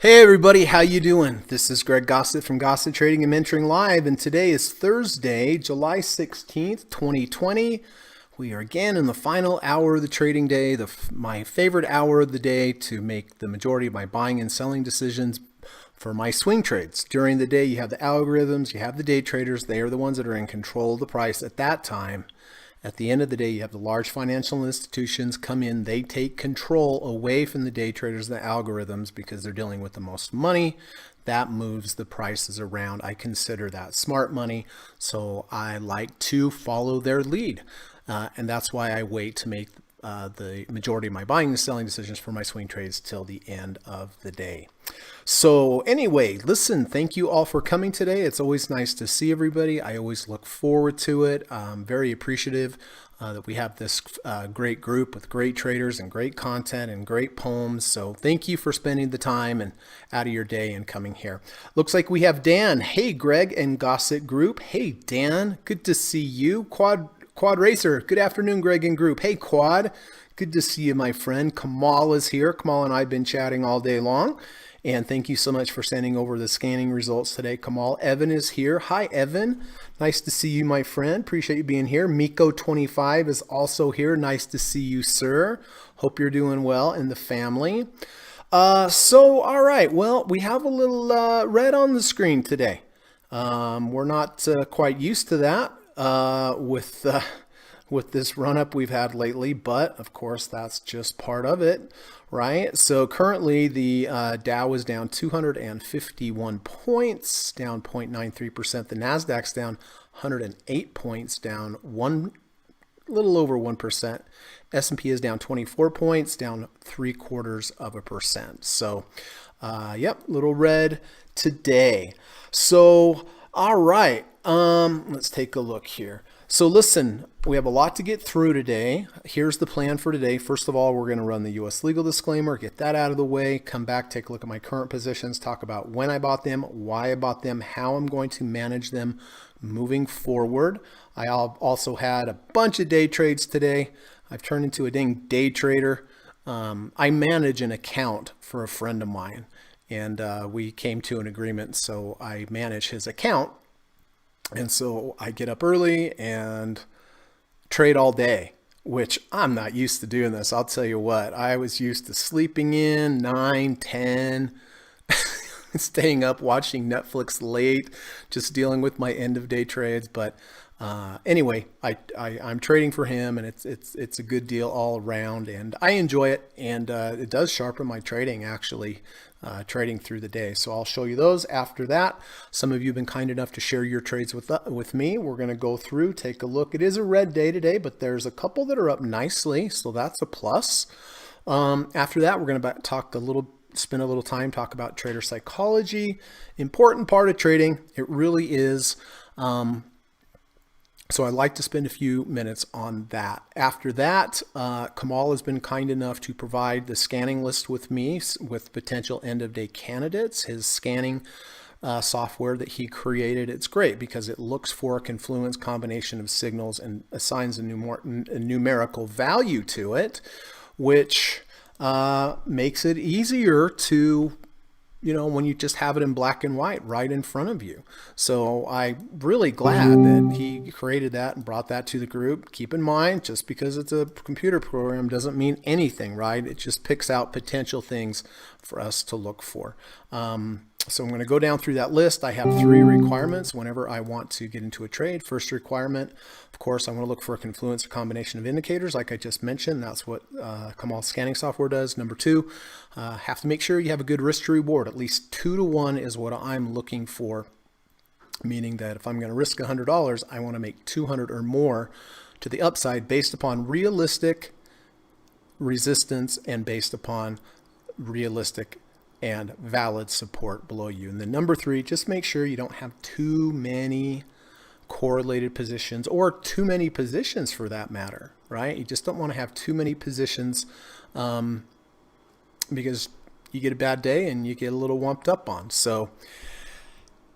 Hey everybody, how you doing? This is Greg Gossett from Gossett Trading and Mentoring Live, and today is Thursday, July 16th, 2020. We are again in the final hour of the trading day, my favorite hour of the day to make the majority of my buying and selling decisions for my swing trades. During the day, you have the algorithms, you have the day traders. They are the ones that are in control of the price at that time. At the end of the day, you have the large financial institutions come in. They take control away from the day traders and the algorithms because they're dealing with the most money. That moves the prices around. I consider that smart money, so I like to follow their lead. And that's why I wait to make the majority of my buying and selling decisions for my swing trades till the end of the day. So anyway, listen, thank you all for coming today. It's always nice to see everybody. I always look forward to it. I'm very appreciative that we have this great group with great traders and great content and great poems. So thank you for spending the time and out of your day and coming here. Looks like we have Dan. Hey, Greg and Gossett Group. Hey, Dan, good to see you. Quad Racer, good afternoon, Greg and Group. Hey, Quad, good to see you, my friend. Kamal is here. Kamal and I have been chatting all day long. And thank you so much for sending over the scanning results today, Kamal. Evan is here. Hi, Evan. Nice to see you, my friend. Appreciate you being here. Miko25 is also here. Nice to see you, sir. Hope you're doing well in the family. All right. Well, we have a little red on the screen today. We're not quite used to that with this run up we've had lately, but of course that's just part of it, right? So currently the Dow is down 251 points, down 0.93%. The Nasdaq's down 108 points, down little over 1%. S&P is down 24 points, down 0.75%. So, yep, little red today. So, all right, let's take a look here. So listen, we have a lot to get through today. Here's the plan for today. First of all, we're going to run the U.S. legal disclaimer, get that out of the way, come back, take a look at my current positions, talk about when I bought them, why I bought them, how I'm going to manage them moving forward. I also had a bunch of day trades today. I've turned into a dang day trader. I manage an account for a friend of mine, and we came to an agreement, so I manage his account. And so I get up early and trade all day, which I'm not used to doing this. I'll tell you what, I was used to sleeping in 9, 10, staying up, watching Netflix late, just dealing with my end of day trades. But anyway, I'm trading for him, and it's a good deal all around, and I enjoy it. And it does sharpen my trading, actually, trading through the day. So I'll show you those after that. Some of you have been kind enough to share your trades with me. We're going to go through, take a look. It is a red day today, but there's a couple that are up nicely, so that's a plus. After that, we're going to spend a little time, talk about trader psychology. Important part of trading, it really is. So I'd like to spend a few minutes on that. After that, Kamal has been kind enough to provide the scanning list with me with potential end of day candidates. His scanning software that he created, it's great because it looks for a confluence combination of signals and assigns a numerical value to it, which makes it easier to, when you just have it in black and white right in front of you. So I'm really glad that he created that and brought that to the group. Keep in mind, just because it's a computer program doesn't mean anything, right? It just picks out potential things for us to look for. So I'm going to go down through that list. I have 3 requirements whenever I want to get into a trade. First requirement, of course, I want to look for a confluence or combination of indicators, like I just mentioned. That's what Kamal's scanning software does. Number 2, have to make sure you have a good risk to reward. At least 2 to 1 is what I'm looking for, meaning that if I'm going to risk $100, I want to make 200 or more to the upside based upon realistic resistance and based upon realistic and valid support below you. And then number 3, just make sure you don't have too many correlated positions, or too many positions for that matter, right? You just don't want to have too many positions because you get a bad day and you get a little wumped up on. So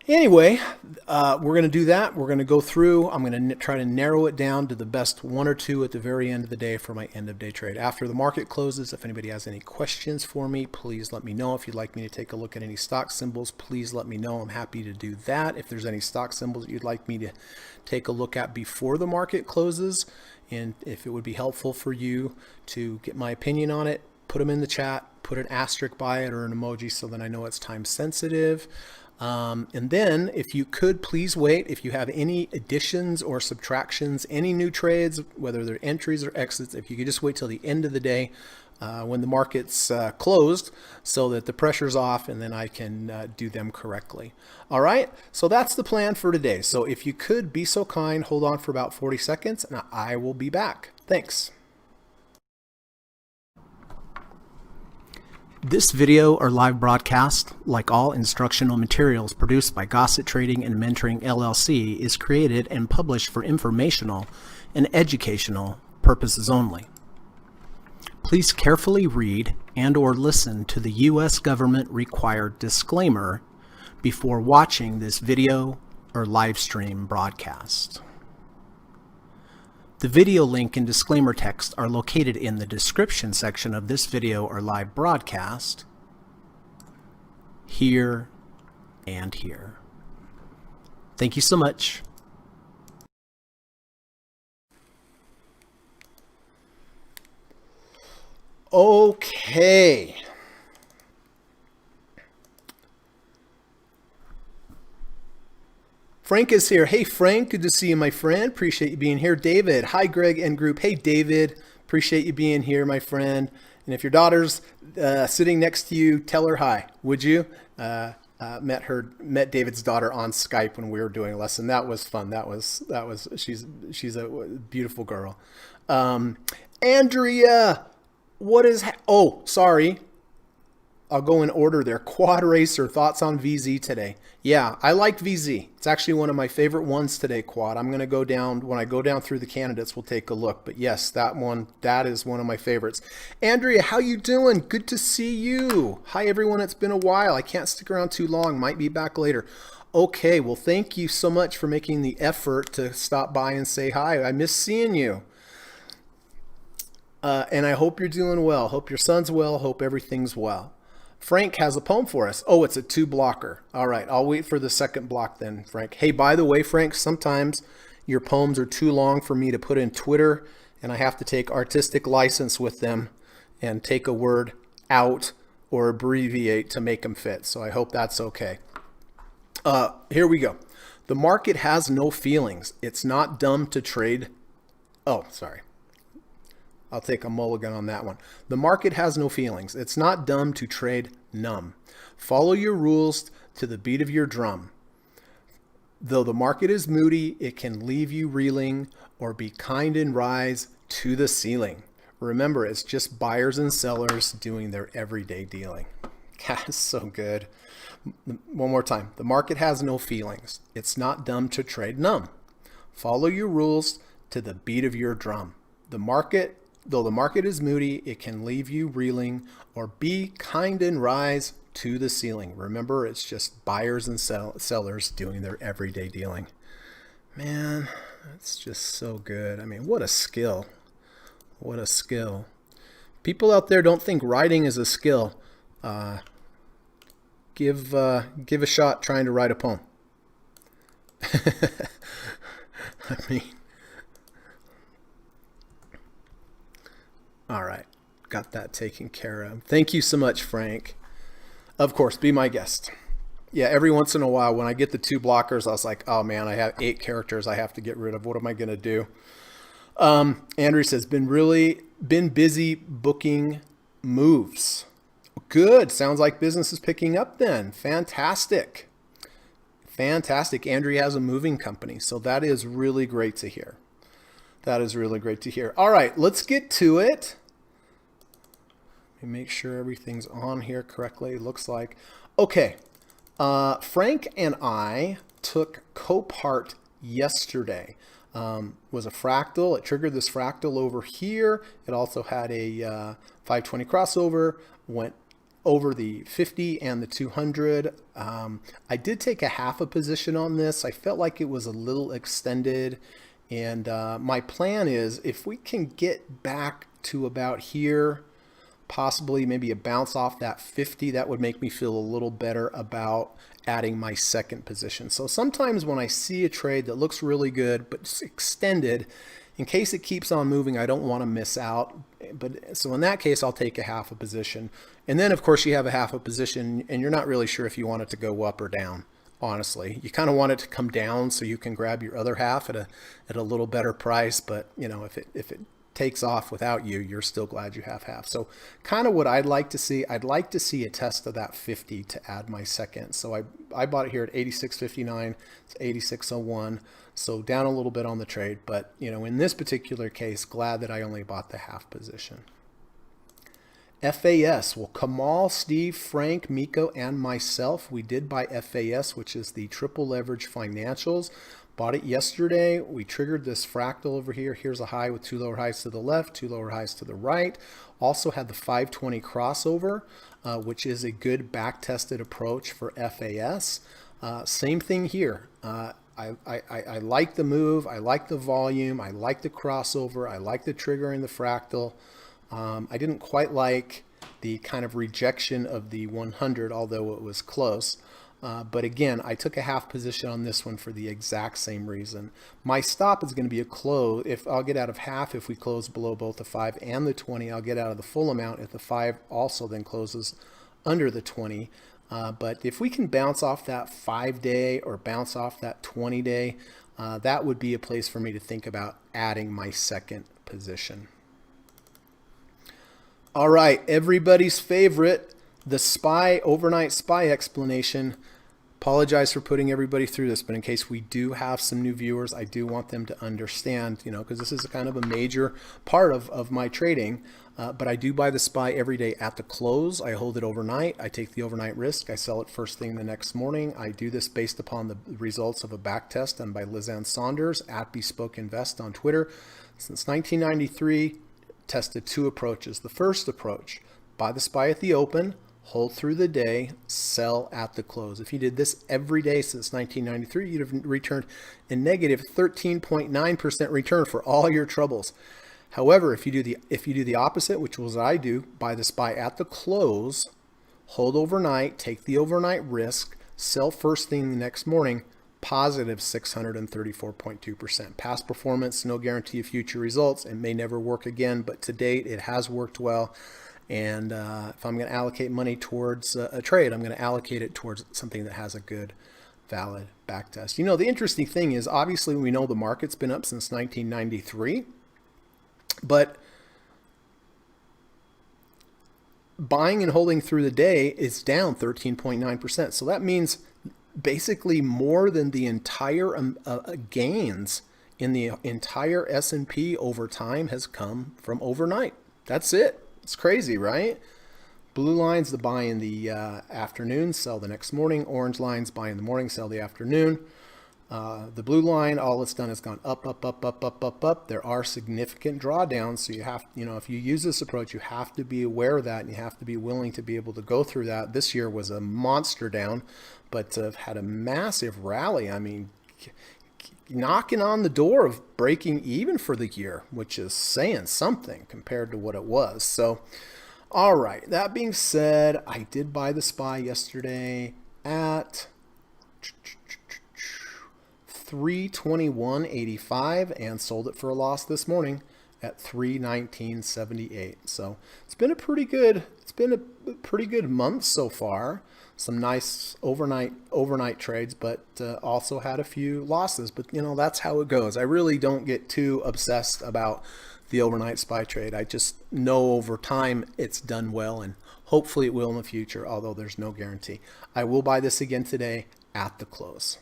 Anyway, we're going to do that. We're going to go through. I'm going to try to narrow it down to the best one or two at the very end of the day for my end of day trade. After the market closes, if anybody has any questions for me, please let me know. If you'd like me to take a look at any stock symbols, please let me know. I'm happy to do that. If there's any stock symbols that you'd like me to take a look at before the market closes, and if it would be helpful for you to get my opinion on it, put them in the chat, put an asterisk by it or an emoji so that I know it's time sensitive. And then if you could please wait, if you have any additions or subtractions, any new trades, whether they're entries or exits, if you could just wait till the end of the day when the market's closed so that the pressure's off and then I can do them correctly. All right, so that's the plan for today. So if you could be so kind, hold on for about 40 seconds and I will be back. Thanks. This video or live broadcast, like all instructional materials produced by Gossett Trading and Mentoring LLC, is created and published for informational and educational purposes only. Please carefully read and or listen to the U.S. government required disclaimer before watching this video or live stream broadcast. The video link and disclaimer text are located in the description section of this video or live broadcast, here and here. Thank you so much. Okay. Frank is here. Hey, Frank, good to see you, my friend. Appreciate you being here. David, hi, Greg and group. Hey, David, appreciate you being here, my friend. And if your daughter's sitting next to you, tell her hi, would you? Met David's daughter on Skype when we were doing a lesson. That was fun. She's a beautiful girl. Andrea, what is? Oh, sorry. I'll go in order there. Quad Racer, thoughts on VZ today? Yeah, I like VZ. It's actually one of my favorite ones today, Quad. I'm going to go down, when I go down through the candidates, we'll take a look. But yes, that is one of my favorites. Andrea, how you doing? Good to see you. Hi, everyone. It's been a while. I can't stick around too long. Might be back later. Okay, well, thank you so much for making the effort to stop by and say hi. I miss seeing you. And I hope you're doing well. Hope your son's well. Hope everything's well. Frank has a poem for us. Oh, it's a 2-blocker. All right, I'll wait for the second block then, Frank. Hey, by the way, Frank, sometimes your poems are too long for me to put in Twitter, and I have to take artistic license with them and take a word out or abbreviate to make them fit. So I hope that's okay. Here we go. The market has no feelings. It's not dumb to trade. Oh, sorry. I'll take a mulligan on that one. The market has no feelings. It's not dumb to trade numb. Follow your rules to the beat of your drum. Though the market is moody, it can leave you reeling, or be kind and rise to the ceiling. Remember, it's just buyers and sellers doing their everyday dealing. That's so good. One more time. The market has no feelings. It's not dumb to trade numb. Follow your rules to the beat of your drum. Though the market is moody, it can leave you reeling, or be kind and rise to the ceiling. Remember, it's just buyers and sellers doing their everyday dealing. Man, that's just so good. I mean, what a skill. What a skill. People out there don't think writing is a skill. Give a shot trying to write a poem. I mean, all right, got that taken care of. Thank you so much, Frank. Of course, be my guest. Yeah, every once in a while when I get the 2 blockers, I was like, oh man, I have 8 characters I have to get rid of. What am I going to do? Andrew says, been busy booking moves. Good. Sounds like business is picking up then. Fantastic. Fantastic. Andrea has a moving company, so that is really great to hear. That is really great to hear. All right, let's get to it. Let me make sure everything's on here correctly. Looks like. Okay. Frank and I took Copart yesterday. Was a fractal. It triggered this fractal over here. It also had a 520 crossover. Went over the 50 and the 200. I did take a half a position on this. I felt like it was a little extended. And my plan is if we can get back to about here, possibly maybe a bounce off that 50, that would make me feel a little better about adding my second position. So sometimes when I see a trade that looks really good, but it's extended, in case it keeps on moving, I don't want to miss out. But so in that case, I'll take a half a position. And then of course you have a half a position and you're not really sure if you want it to go up or down. Honestly, you kind of want it to come down so you can grab your other half at a little better price. But you know, if it takes off without you, you're still glad you have half. So kind of what I'd like to see a test of that 50 to add my second. So I bought it here at 86.59. It's 86.01. So down a little bit on the trade, but you know, in this particular case, glad that I only bought the half position. FAS, well, Kamal, Steve, Frank, Miko, and myself, we did buy FAS, which is the triple leverage financials. Bought it yesterday. We triggered this fractal over here. Here's a high with 2 lower highs to the left, 2 lower highs to the right. Also had the 520 crossover, which is a good back-tested approach for FAS. Same thing here. I like the move. I like the volume. I like the crossover. I like the trigger in the fractal. I didn't quite like the kind of rejection of the 100, although it was close. But again, I took a half position on this one for the exact same reason. My stop is going to be a close. If I'll get out of half if we close below both the 5 and the 20, I'll get out of the full amount if the 5 also then closes under the 20. But if we can bounce off that 5-day or bounce off that 20-day, that would be a place for me to think about adding my second position. All right, everybody's favorite, the SPY, overnight SPY explanation. Apologize for putting everybody through this, but in case we do have some new viewers, I do want them to understand, you know, because this is kind of a major part of my trading. But I do buy the SPY every day at the close. I hold it overnight. I take the overnight risk. I sell it first thing the next morning. I do this based upon the results of a back test done by Lizanne Saunders at Bespoke Invest on Twitter. Since 1993, tested 2 approaches. The first approach, buy the SPY at the open, hold through the day, sell at the close. If you did this every day since 1993, you'd have returned a negative 13.9% return for all your troubles. However, if you do the opposite, which was I do, buy the SPY at the close, hold overnight, take the overnight risk, sell first thing the next morning, positive 634.2%. Past performance, no guarantee of future results. It may never work again, but to date, it has worked well. And if I'm going to allocate money towards a trade, I'm going to allocate it towards something that has a good, valid backtest. You know, the interesting thing is, obviously, we know the market's been up since 1993, but buying and holding through the day is down 13.9%. So that means basically more than the entire gains in the entire S&P over time has come from overnight. That's it. It's crazy, right? Blue lines, the buy in the afternoon, sell the next morning. Orange lines, buy in the morning, sell the afternoon. The blue line, all it's done is gone up, up, up, up, up, up, up. There are significant drawdowns. So you have, you know, if you use this approach, you have to be aware of that and you have to be willing to be able to go through that. This year was a monster down, but had a massive rally. I mean, knocking on the door of breaking even for the year, which is saying something compared to what it was. So, all right, that being said, I did buy the SPY yesterday at 321.85 and sold it for a loss this morning at 319.78. So it's been a pretty good month so far. Some nice overnight trades, but also had a few losses. But you know, that's how it goes. I really don't get too obsessed about the overnight SPY trade. I just know over time it's done well, and hopefully it will in the future, although there's no guarantee. I will buy this again today at the close.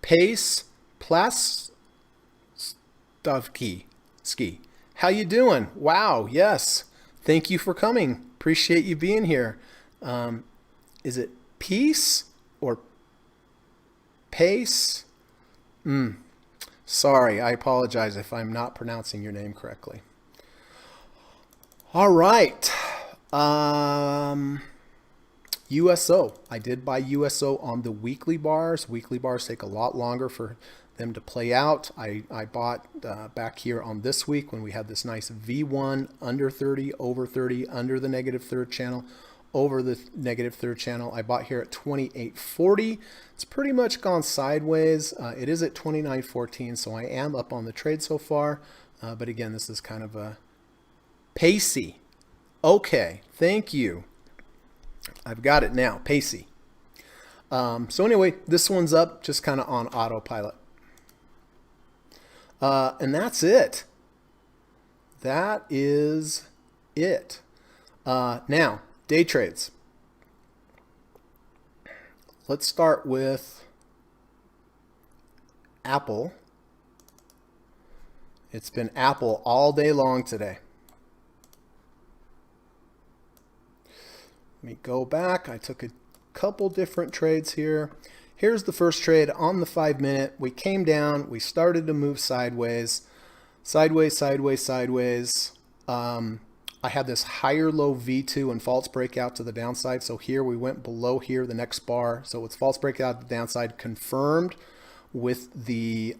Pace Ski. How you doing? Wow, yes. Thank you for coming. Appreciate you being here. Is it Peace or Pace? Sorry, I apologize if I'm not pronouncing your name correctly. All right. USO. I did buy USO on the weekly bars. Weekly bars take a lot longer for them to play out. I bought back here on this week when we had this nice V1 under 30, over 30, under the negative third channel, over the negative third channel. I bought here at 28.40. It's pretty much gone sideways. It is at 29.14, so I am up on the trade so far. But again, this is kind of a pacey. Okay, thank you. I've got it now, pacey. So anyway, this one's up just kind of on autopilot. And that's it. That is it. Now, day trades. Let's start with Apple. It's been Apple all day long today. Let me go back. I took a couple different trades here. Here's the first trade on the 5 minute. We came down. We started to move sideways. Sideways, sideways, sideways. I had this higher low V2 and false breakout to the downside. So here we went below here, the next bar. So it's false breakout to the downside confirmed with the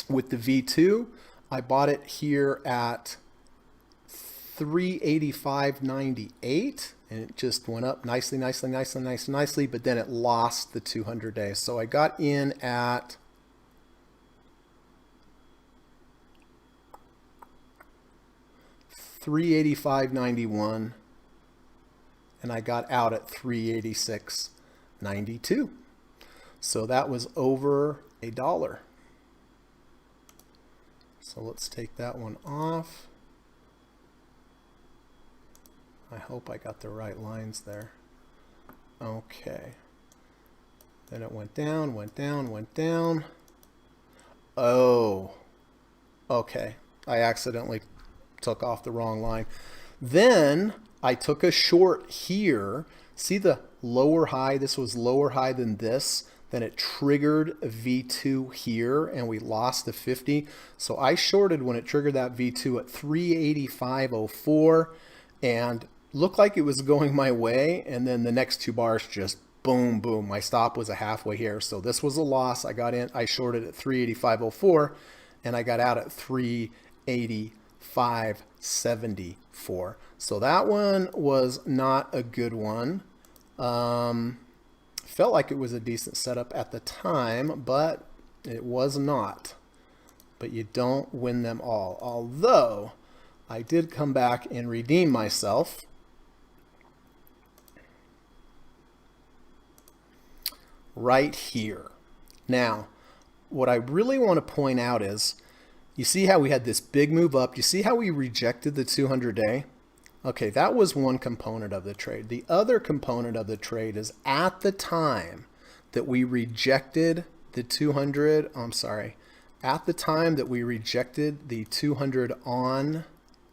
V2. I bought it here at 385.98, and it just went up nicely, but then it lost the 200 days. So I got in at 385.91, and I got out at 386.92. So that was over $1. So let's take that one off. I hope I got the right lines there. Okay. Then it went down, went down, went down. Oh, okay. I accidentally took off the wrong line. Then I took a short here. See the lower high? This was lower high than this. Then it triggered a V2 here, and we lost the 50. So I shorted when it triggered that V2 at 385.04, and looked like it was going my way, and then the next two bars just boom, boom. My stop was a halfway here, so this was a loss. I got in, I shorted at 385.04, and I got out at 385.74. So that one was not a good one. Felt like it was a decent setup at the time, but it was not. But you don't win them all. Although I did come back and redeem myself. Right here. Now, what I really want to point out is, you see how we had this big move up? You see how we rejected the 200-day? Okay, that was one component of the trade. The other component of the trade is at the time that we rejected the 200, at the time that we rejected the 200 on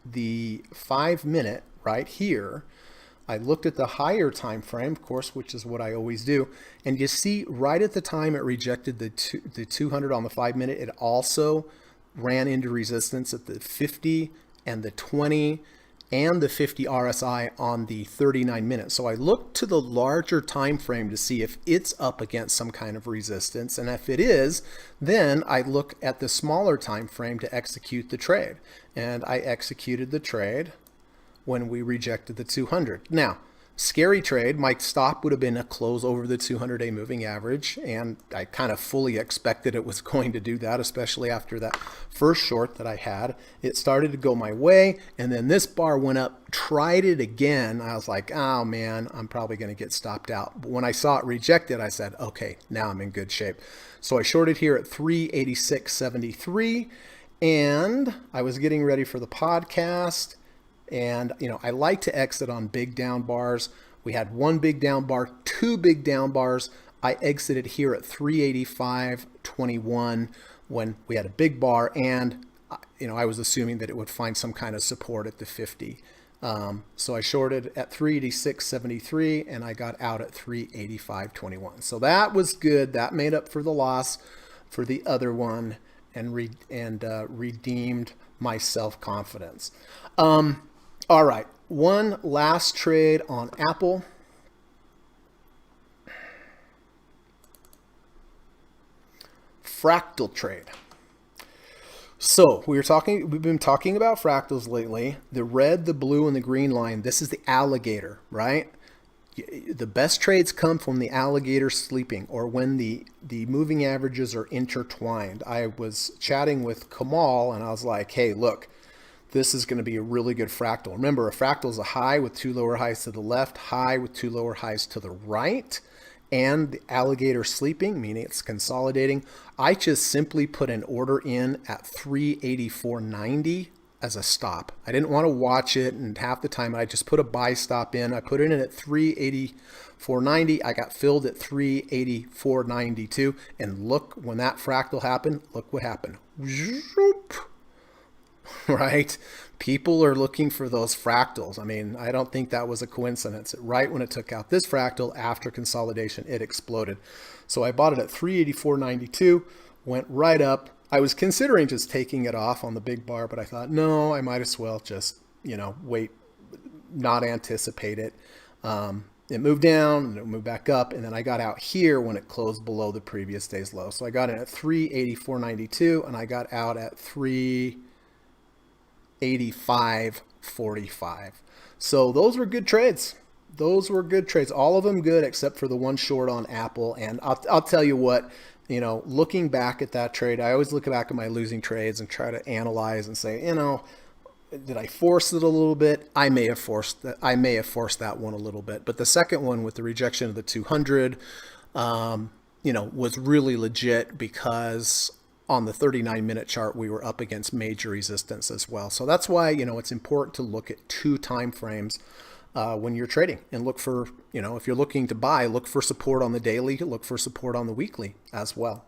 the 5 minute right here, I looked at the higher time frame, of course, which is what I always do. And you see right at the time it rejected the 200 on the 5 minute, it also ran into resistance at the 50 and the 20 and the 50 RSI on the 39 minutes. So I looked to the larger time frame to see if it's up against some kind of resistance. And if it is, then I look at the smaller time frame to execute the trade. And I executed the trade when we rejected the 200. Now, scary trade, my stop would have been a close over the 200-day moving average, and I kind of fully expected it was going to do that, especially after that first short that I had. It started to go my way, and then this bar went up, tried it again. I was like, oh man, I'm probably going to get stopped out. But when I saw it rejected, I said, okay, now I'm in good shape. So I shorted here at 386.73, and I was getting ready for the podcast. And, you know, I like to exit on big down bars. We had one big down bar, two big down bars. I exited here at 385.21 when we had a big bar, and, you know, I was assuming that it would find some kind of support at the 50. So I shorted at 386.73 and I got out at 385.21. So that was good. That made up for the loss. for the other one and redeemed my self-confidence. All right, one last trade on Apple. Fractal trade. So we've been talking about fractals lately. The red, the blue, and the green line. This is the alligator, right? The best trades come from the alligator sleeping, or when the moving averages are intertwined. I was chatting with Kamal and I was like, hey, look, this is going to be a really good fractal. Remember, a fractal is a high with two lower highs to the left, high with two lower highs to the right, and the alligator sleeping, meaning it's consolidating. I just simply put an order in at 384.90 as a stop. I didn't want to watch it, and half the time I just put a buy stop in. I put it in at 384.90. I got filled at 384.92, and look, when that fractal happened, look what happened. Zoop. Right? People are looking for those fractals. I mean, I don't think that was a coincidence. Right when it took out this fractal after consolidation, it exploded. So I bought it at 384.92, went right up. I was considering just taking it off on the big bar, but I thought, no, I might as well just, wait, not anticipate it. It moved down and it moved back up, and then I got out here when it closed below the previous day's low. So I got in at 384.92 and I got out at 385.45. So those were good trades. Those were good trades. All of them good except for the one short on Apple. And I'll tell you what, looking back at that trade, I always look back at my losing trades and try to analyze and say, did I force it a little bit? I may have forced that. I may have forced that one a little bit. But the second one with the rejection of the 200, was really legit because on the 39-minute chart, we were up against major resistance as well. So that's why, it's important to look at 2 time frames when you're trading and look for, if you're looking to buy, look for support on the daily, look for support on the weekly as well.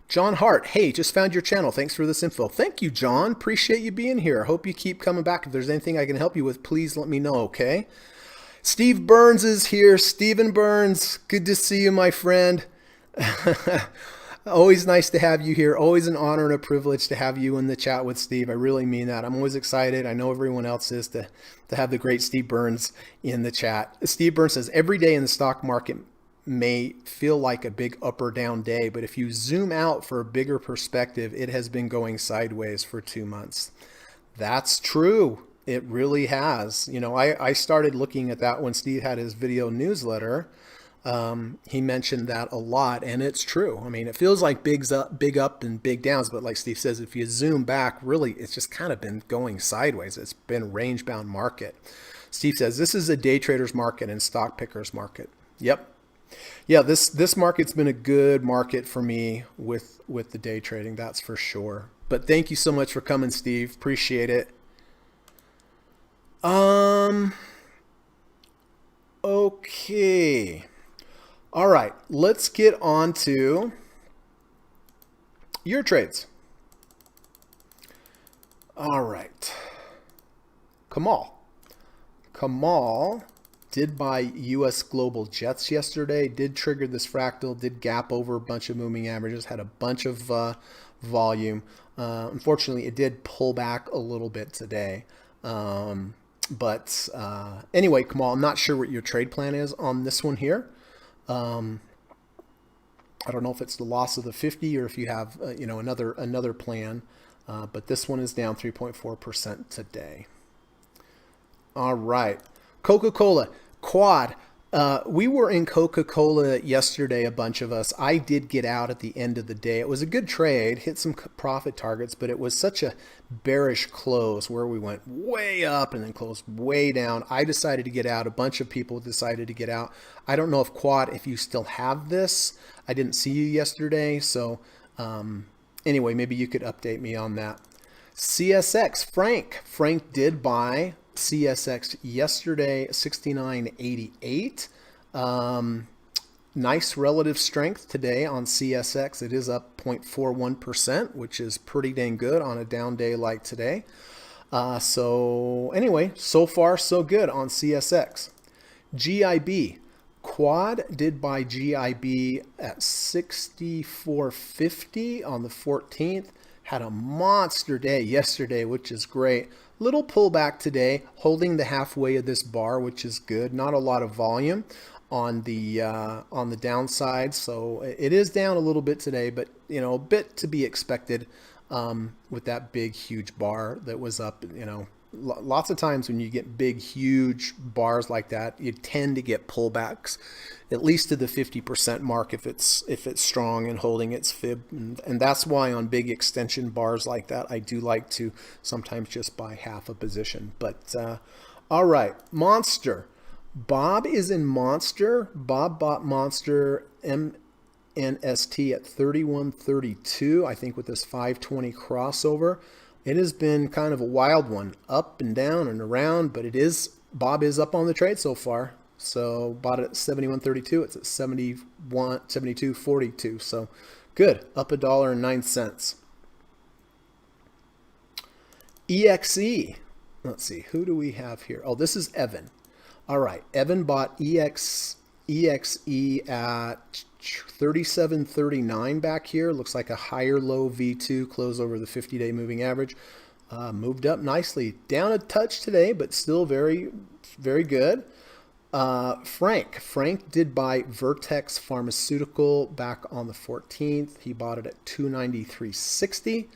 John Hart, hey, just found your channel. Thanks for this info. Thank you, John. Appreciate you being here. I hope you keep coming back. If there's anything I can help you with, please let me know, okay? Steve Burns is here. Stephen Burns, good to see you, my friend. Always nice to have you here. Always an honor and a privilege to have you in the chat with Steve. I really mean that. I'm always excited. I know everyone else is to have the great Steve Burns in the chat. Steve Burns says, every day in the stock market may feel like a big up or down day, but if you zoom out for a bigger perspective, it has been going sideways for 2 months. That's true. It really has. I started looking at that when Steve had his video newsletter. He mentioned that a lot, and it's true. I mean, it feels like big up and big downs, but like Steve says, if you zoom back, really, it's just kind of been going sideways. It's been a range-bound market. Steve says, this is a day trader's market and stock picker's market. Yep. Yeah, this market's been a good market for me with the day trading, that's for sure. But thank you so much for coming, Steve. Appreciate it. Okay. All right, let's get on to your trades. All right. Kamal did buy U.S. Global Jets yesterday, did trigger this fractal, did gap over a bunch of moving averages, had a bunch of volume. Unfortunately, it did pull back a little bit today. But anyway, Kamal, I'm not sure what your trade plan is on this one here. I don't know if it's the loss of the 50 or if you have, another plan. But this one is down 3.4% today. All right. Coca-Cola, quad. We were in Coca-Cola yesterday, a bunch of us. I did get out at the end of the day. It was a good trade, hit some profit targets, but it was such a bearish close where we went way up and then closed way down. I decided to get out. A bunch of people decided to get out. I don't know if quad, if you still have this. I didn't see you yesterday. So anyway, maybe you could update me on that. CSX, Frank did buy CSX yesterday, 69.88. Nice relative strength today on CSX. It is up 0.41%, which is pretty dang good on a down day like today. So anyway, so far so good on CSX. GIB, Quad did buy GIB at 64.50 on the 14th. Had a monster day yesterday, which is great. Little pullback today, holding the halfway of this bar, which is good. Not a lot of volume on the downside, so it is down a little bit today, but a bit to be expected with that big, huge bar that was up. Lots of times when you get big, huge bars like that, you tend to get pullbacks, at least to the 50% mark if it's strong and holding its fib. And that's why on big extension bars like that, I do like to sometimes just buy half a position. But all right, Monster. Bob is in Monster. Bob bought Monster MNST at 31.32, I think with this 520 crossover. It has been kind of a wild one, up and down and around, but Bob is up on the trade so far. So bought it at 71.32. It's at 72.42. So good, up $1.09. EXE. Let's see, who do we have here? Oh, this is Evan. All right, Evan bought EXE at 37.39 back here. Looks like a higher low V2 close over the 50-day moving average. Moved up nicely. Down a touch today, but still very, very good. Frank did buy Vertex Pharmaceutical back on the 14th. He bought it at 293.60.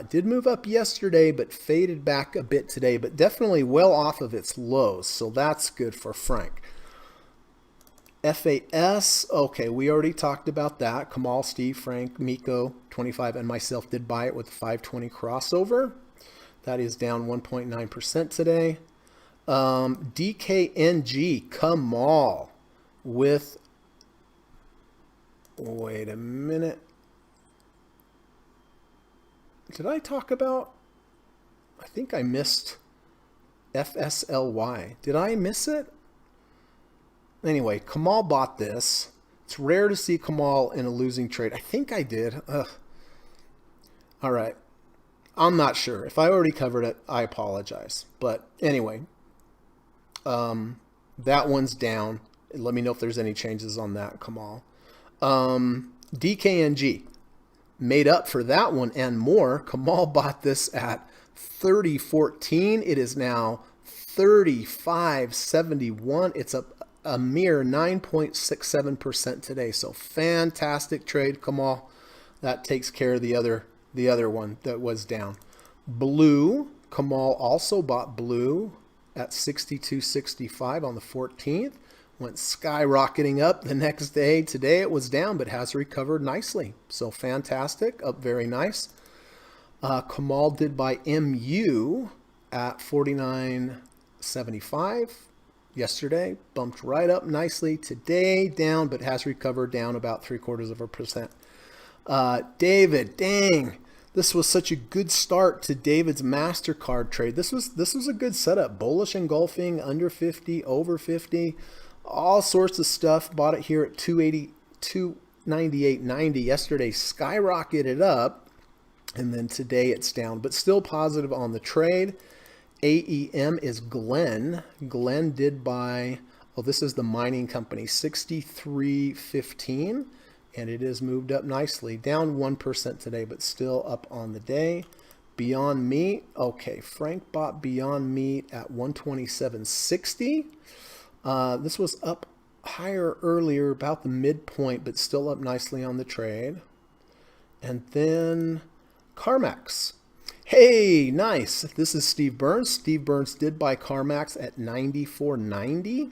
Did move up yesterday, but faded back a bit today, but definitely well off of its lows. So that's good for Frank. FAS, okay, we already talked about that. Kamal, Steve, Frank, Miko, 25, and myself did buy it with the 520 crossover. That is down 1.9% today. DKNG, Kamal with, wait a minute. Did I talk about, I think I missed FSLY. Did I miss it? Anyway, Kamal bought this. It's rare to see Kamal in a losing trade. I think I did. Ugh. All right. I'm not sure. If I already covered it, I apologize. But anyway, that one's down. Let me know if there's any changes on that, Kamal. DKNG made up for that one and more. Kamal bought this at 30.14. It is now 35.71. It's up a mere 9.67% today. So fantastic trade, Kamal. That takes care of the other one that was down. Blue, Kamal also bought Blue at 62.65 on the 14th. Went skyrocketing up the next day. Today it was down, but has recovered nicely. So fantastic, up very nice. Kamal did buy MU at 49.75. Yesterday, bumped right up nicely. Today, down, but has recovered, down about 0.75%. David, dang, this was such a good start to David's MasterCard trade. This was a good setup. Bullish engulfing, under 50, over 50, all sorts of stuff. Bought it here at 298.90. Yesterday, skyrocketed up, and then today it's down, but still positive on the trade. AEM is Glenn. Glenn did buy, this is the mining company, 63.15, and it has moved up nicely. Down 1% today, but still up on the day. Beyond Meat, okay, Frank bought Beyond Meat at 127.60. This was up higher earlier, about the midpoint, but still up nicely on the trade. And then Carmax. Hey, nice. This is Steve Burns. Steve Burns did buy CarMax at 94.90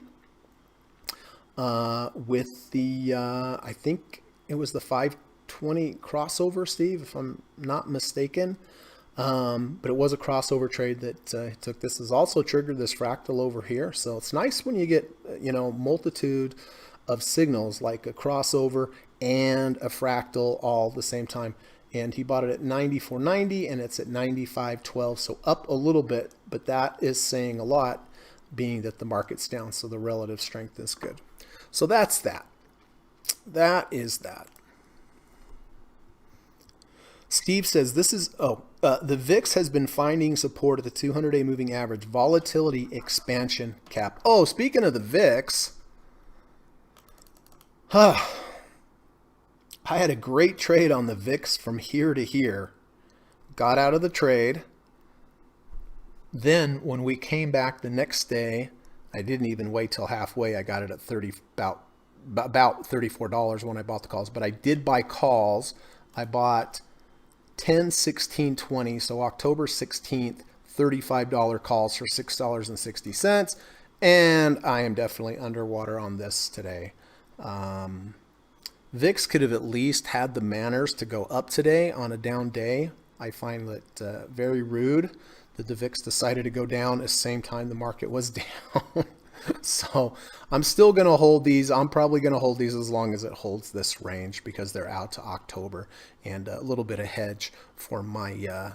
with the, I think it was the 520 crossover, Steve, if I'm not mistaken. But it was a crossover trade that took. This has also triggered this fractal over here. So it's nice when you get, multitude of signals like a crossover and a fractal all at the same time. And he bought it at 94.90 and it's at 95.12. So up a little bit, but that is saying a lot, being that the market's down. So the relative strength is good. So that's that. That is that. Steve says this is, the VIX has been finding support at the 200-day moving average. Volatility expansion cap. Oh, speaking of the VIX, I had a great trade on the VIX from here to here. Got out of the trade. Then when we came back the next day, I didn't even wait till halfway. I got it at about $34 when I bought the calls, but I did buy calls. I bought 10, 16, 20. So October 16th, $35 calls for $6.60. And I am definitely underwater on this today. VIX could have at least had the manners to go up today on a down day. I find that very rude that the VIX decided to go down at the same time the market was down. So I'm still going to hold these. I'm probably going to hold these as long as it holds this range because they're out to October and a little bit of hedge for my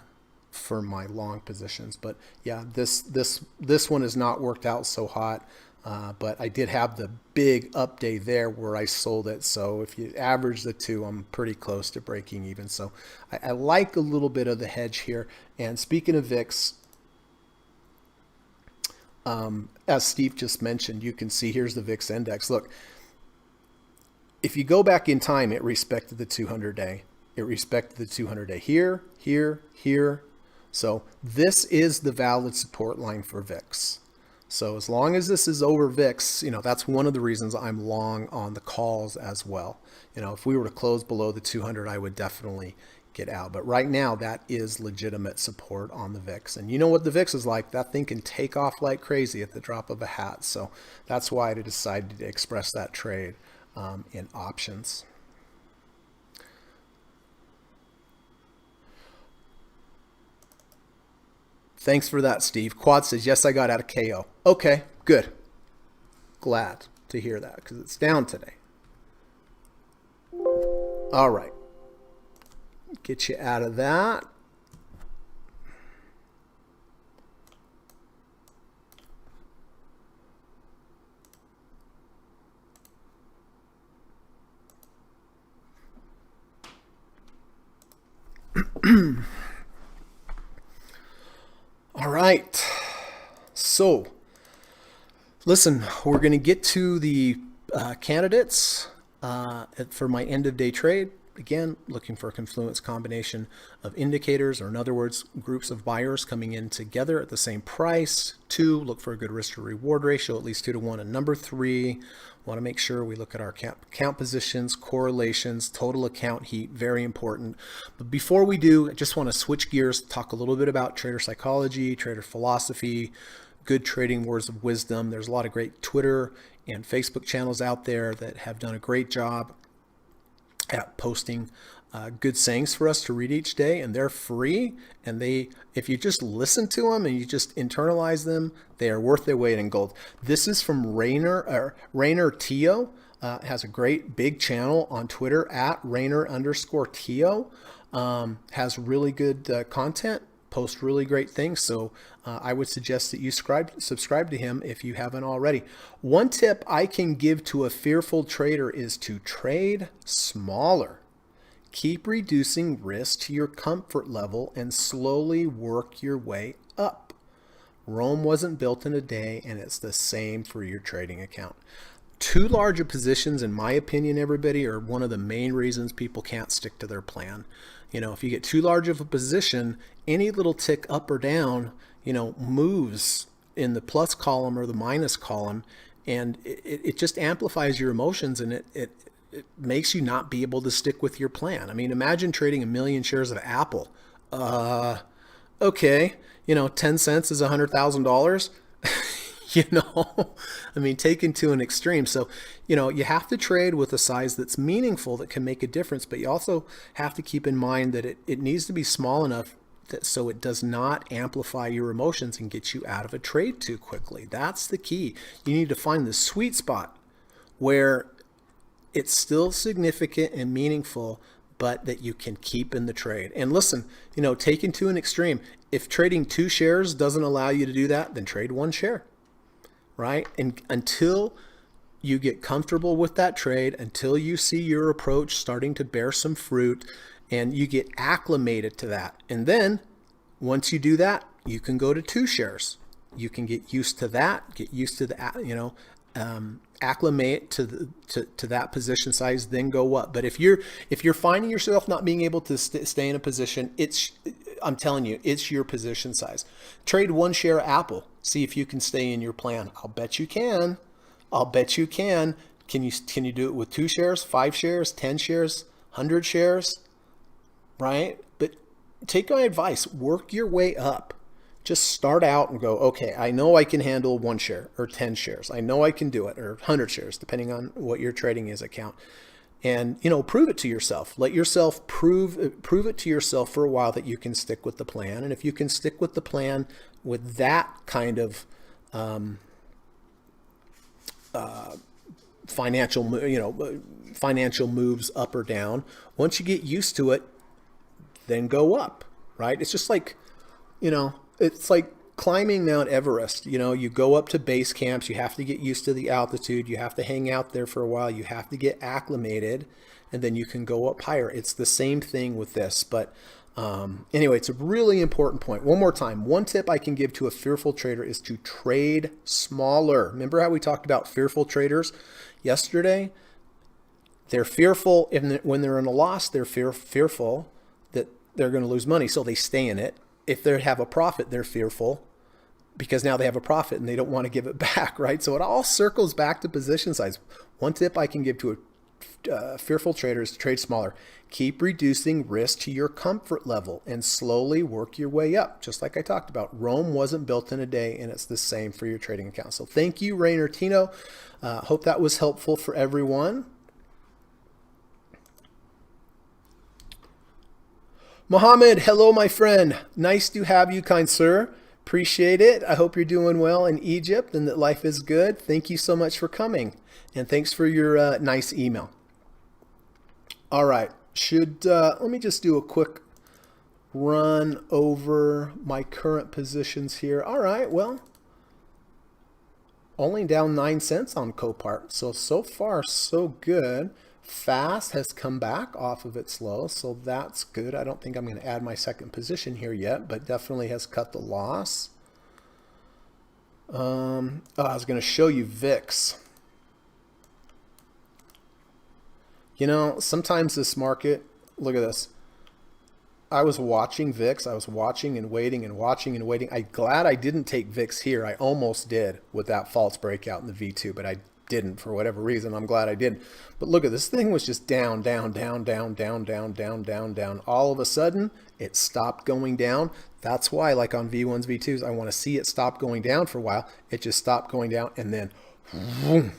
long positions. But yeah, this one has not worked out so hot. But I did have the big up day there where I sold it. So if you average the two, I'm pretty close to breaking even. So I like a little bit of the hedge here. And speaking of VIX, as Steve just mentioned, you can see here's the VIX index. Look, if you go back in time, it respected the 200-day. It respected the 200-day here, here, here. So this is the valid support line for VIX. So as long as this is over VIX, that's one of the reasons I'm long on the calls as well. If we were to close below the 200, I would definitely get out. But right now, that is legitimate support on the VIX. And you know what the VIX is like? That thing can take off like crazy at the drop of a hat. So that's why I decided to express that trade in options. Thanks for that, Steve. Quad says, yes, I got out of KO. Okay, good. Glad to hear that because it's down today. All right. Get you out of that. All right. So, listen, we're going to get to the candidates for my end of day trade. Again, looking for a confluence combination of indicators, or in other words, groups of buyers coming in together at the same price. 2, look for a good risk to reward ratio, at least 2 to 1. And number 3, want to make sure we look at our account positions, correlations, total account heat, very important. But before we do, I just want to switch gears, talk a little bit about trader psychology, trader philosophy, good trading words of wisdom. There's a lot of great Twitter and Facebook channels out there that have done a great job at posting good sayings for us to read each day, and they're free. And if you just listen to them and you just internalize them, they are worth their weight in gold. This is from Rainer Tio. Has a great big channel on Twitter at Rainer_Tio. Has really good content. Posts really great things. So I would suggest that you subscribe to him if you haven't already. One tip I can give to a fearful trader is to trade smaller. Keep reducing risk to your comfort level and slowly work your way up. Rome wasn't built in a day, and it's the same for your trading account. Too large of positions, in my opinion, everybody, are one of the main reasons people can't stick to their plan. If you get too large of a position, any little tick up or down, moves in the plus column or the minus column, and it just amplifies your emotions, and it makes you not be able to stick with your plan. I mean, imagine trading 1 million shares of Apple. Okay, 10 cents is $100,000. I mean, taken to an extreme. So, you have to trade with a size that's meaningful, that can make a difference, but you also have to keep in mind that it needs to be small enough so it does not amplify your emotions and get you out of a trade too quickly. That's the key. You need to find the sweet spot where it's still significant and meaningful, but that you can keep in the trade. And listen, taken to an extreme, if trading 2 shares doesn't allow you to do that, then trade 1 share. Right? And until you get comfortable with that trade, until you see your approach starting to bear some fruit and you get acclimated to that. And then once you do that, you can go to 2 shares. You can get used to that, get used to the, acclimate to that position size, then go up. But if you're finding yourself not being able to stay in a position, I'm telling you, it's your position size. Trade one share Apple. See if you can stay in your plan. I'll bet you can. I'll bet you can. Can you do it with 2 shares, 5 shares, 10 shares, 100 shares? Right? But take my advice. Work your way up. Just start out and go, okay, I know I can handle 1 share or 10 shares. I know I can do it, or 100 shares, depending on what your trading is account. And, prove it to yourself. Let yourself prove it to yourself for a while that you can stick with the plan. And if you can stick with the plan with that kind of financial moves up or down, once you get used to it, then go up, right? It's just like, it's like climbing Mount Everest. You go up to base camps, you have to get used to the altitude, you have to hang out there for a while, you have to get acclimated, and then you can go up higher. It's the same thing with this. But anyway, it's a really important point. One more time, one tip I can give to a fearful trader is to trade smaller. Remember how we talked about fearful traders yesterday? They're fearful when they're in a loss. They're fearful that they're going to lose money, so they stay in it. If they have a profit, they're fearful because now they have a profit and they don't want to give it back, right? So it all circles back to position size. One tip I can give to a fearful trader is to trade smaller. Keep reducing risk to your comfort level and slowly work your way up. Just like I talked about, Rome wasn't built in a day, and it's the same for your trading account. So thank you, Rainer Tino. Hope that was helpful for everyone. Mohammed, hello, my friend. Nice to have you, kind sir. Appreciate it. I hope you're doing well in Egypt and that life is good. Thank you so much for coming. And thanks for your nice email. All right. Let me just do a quick run over my current positions here. All right. Well, only down 9 cents on Copart. So far, so good. Fast has come back off of its low, so that's good. I don't think I'm going to add my second position here yet, but definitely has cut the loss. I was going to show you VIX. Sometimes this market, look at this. I was watching VIX. I was watching and waiting and watching and waiting. I'm glad I didn't take VIX here. I almost did with that false breakout in the V2, but I didn't for whatever reason. I'm glad I didn't. But look at this thing was just down, down, down, down, down, down, down, down, down. All of a sudden, it stopped going down. That's why, like on V1s, V2s, I want to see it stop going down for a while. It just stopped going down and then boom,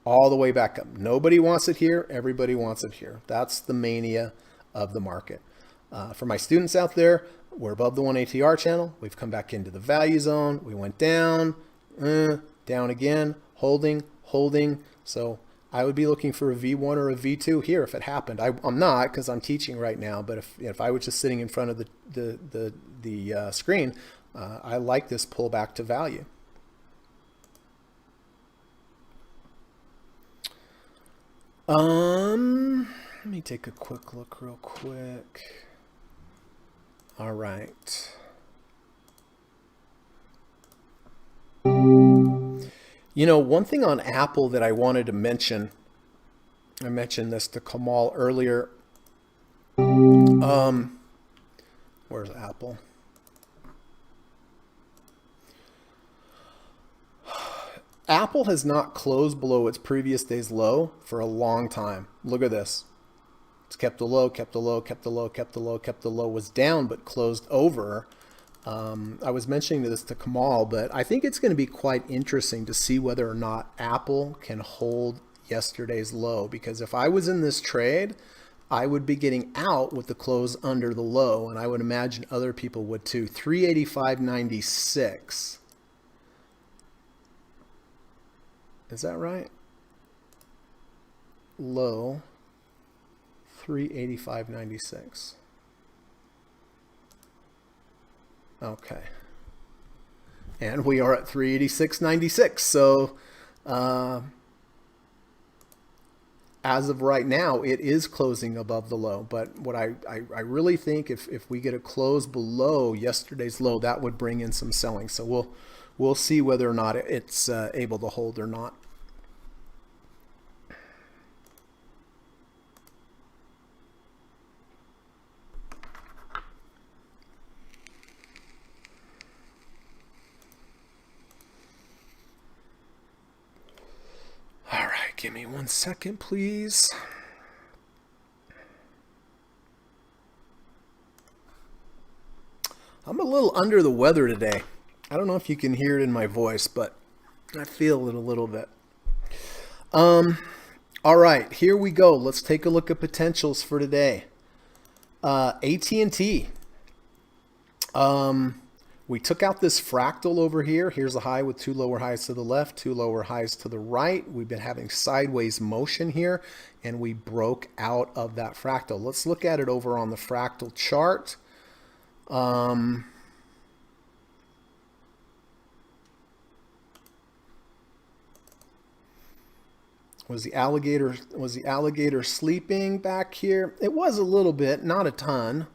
all the way back up. Nobody wants it here. Everybody wants it here. That's the mania of the market. For my students out there, we're above the 1 ATR channel. We've come back into the value zone. We went down, down again, holding. So I would be looking for a V1 or a V2 here if it happened. I'm not, because I'm teaching right now, but if I was just sitting in front of the screen, I like this pullback to value. Let me take a quick look real quick. All right. One thing on Apple that I wanted to mention, I mentioned this to Kamal earlier. Where's Apple? Apple has not closed below its previous day's low for a long time. Look at this. It's kept the low, kept the low, kept the low, kept the low, kept the low, was down, but closed over. I was mentioning this to Kamal, but I think it's going to be quite interesting to see whether or not Apple can hold yesterday's low, because if I was in this trade, I would be getting out with the close under the low, and I would imagine other people would too. 385.96. Is that right? Low 385.96. Okay. And we are at 386.96. So as of right now, it is closing above the low. But what I really think if we get a close below yesterday's low, that would bring in some selling. So we'll see whether or not it's able to hold or not. Give me 1 second, please. I'm a little under the weather today. I don't know if you can hear it in my voice, but I feel it a little bit. All right, here we go. Let's take a look at potentials for today. AT&T. We took out this fractal over here. Here's a high with 2 lower highs to the left, 2 lower highs to the right. We've been having sideways motion here, and we broke out of that fractal. Let's look at it over on the fractal chart. Was the alligator sleeping back here? It was a little bit, not a ton.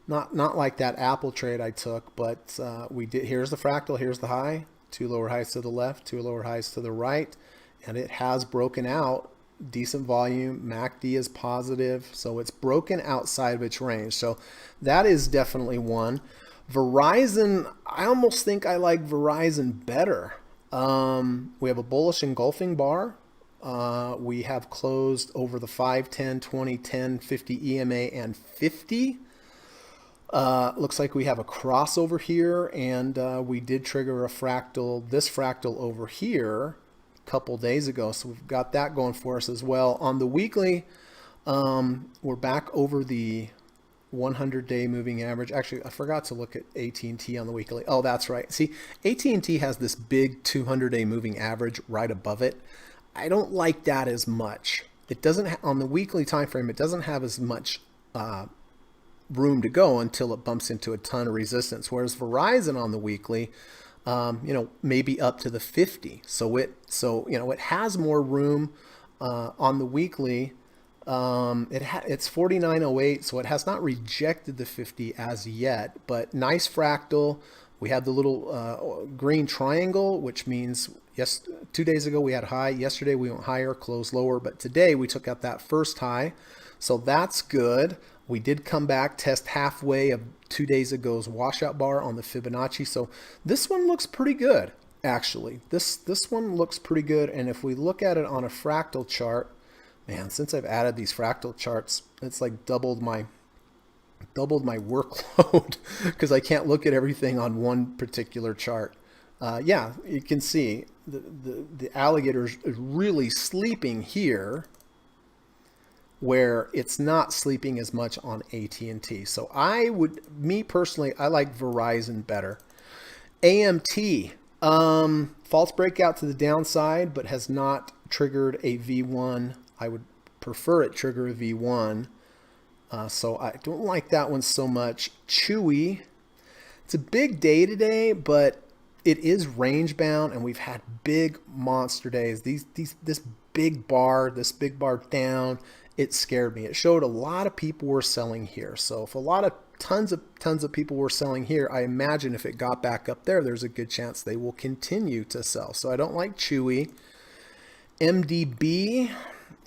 Not like that Apple trade I took, but we did. Here's the fractal, here's the high, 2 lower highs to the left, 2 lower highs to the right, and it has broken out. Decent volume, MACD is positive, so it's broken outside of its range. So that is definitely one. Verizon, I almost think I like Verizon better. We have a bullish engulfing bar. We have closed over the 5, 10, 20, 10, 50 EMA and 50. Looks like we have a crossover here, and we did trigger a fractal, this fractal over here a couple days ago. So we've got that going for us as well. On the weekly, we're back over the 100-day moving average. Actually, I forgot to look at AT&T on the weekly. Oh, that's right. See, AT&T has this big 200-day moving average right above it. I don't like that as much. It doesn't, on the weekly time frame, it doesn't have as much room to go until it bumps into a ton of resistance. Whereas Verizon on the weekly, maybe up to the 50. So it has more room on the weekly. It's 49.08, so it has not rejected the 50 as yet. But nice fractal. We had the little green triangle, which means 2 days ago we had high. Yesterday we went higher, closed lower, but today we took out that first high. So that's good. We did come back, test halfway of 2 days ago's washout bar on the Fibonacci. So this one looks pretty good, actually. This one looks pretty good. And if we look at it on a fractal chart, man, since I've added these fractal charts, it's like doubled my workload because I can't look at everything on one particular chart. Yeah, you can see the alligator is really sleeping here, where it's not sleeping as much on AT&T. So me personally, I like Verizon better. AMT, false breakout to the downside, but has not triggered a V1. I would prefer it trigger a V1. So I don't like that one so much. Chewy, it's a big day today, but it is range bound, and we've had big monster days. This big bar down, it scared me. It showed a lot of people were selling here. So if tons of people were selling here, I imagine if it got back up there, there's a good chance they will continue to sell. So I don't like Chewy. MDB,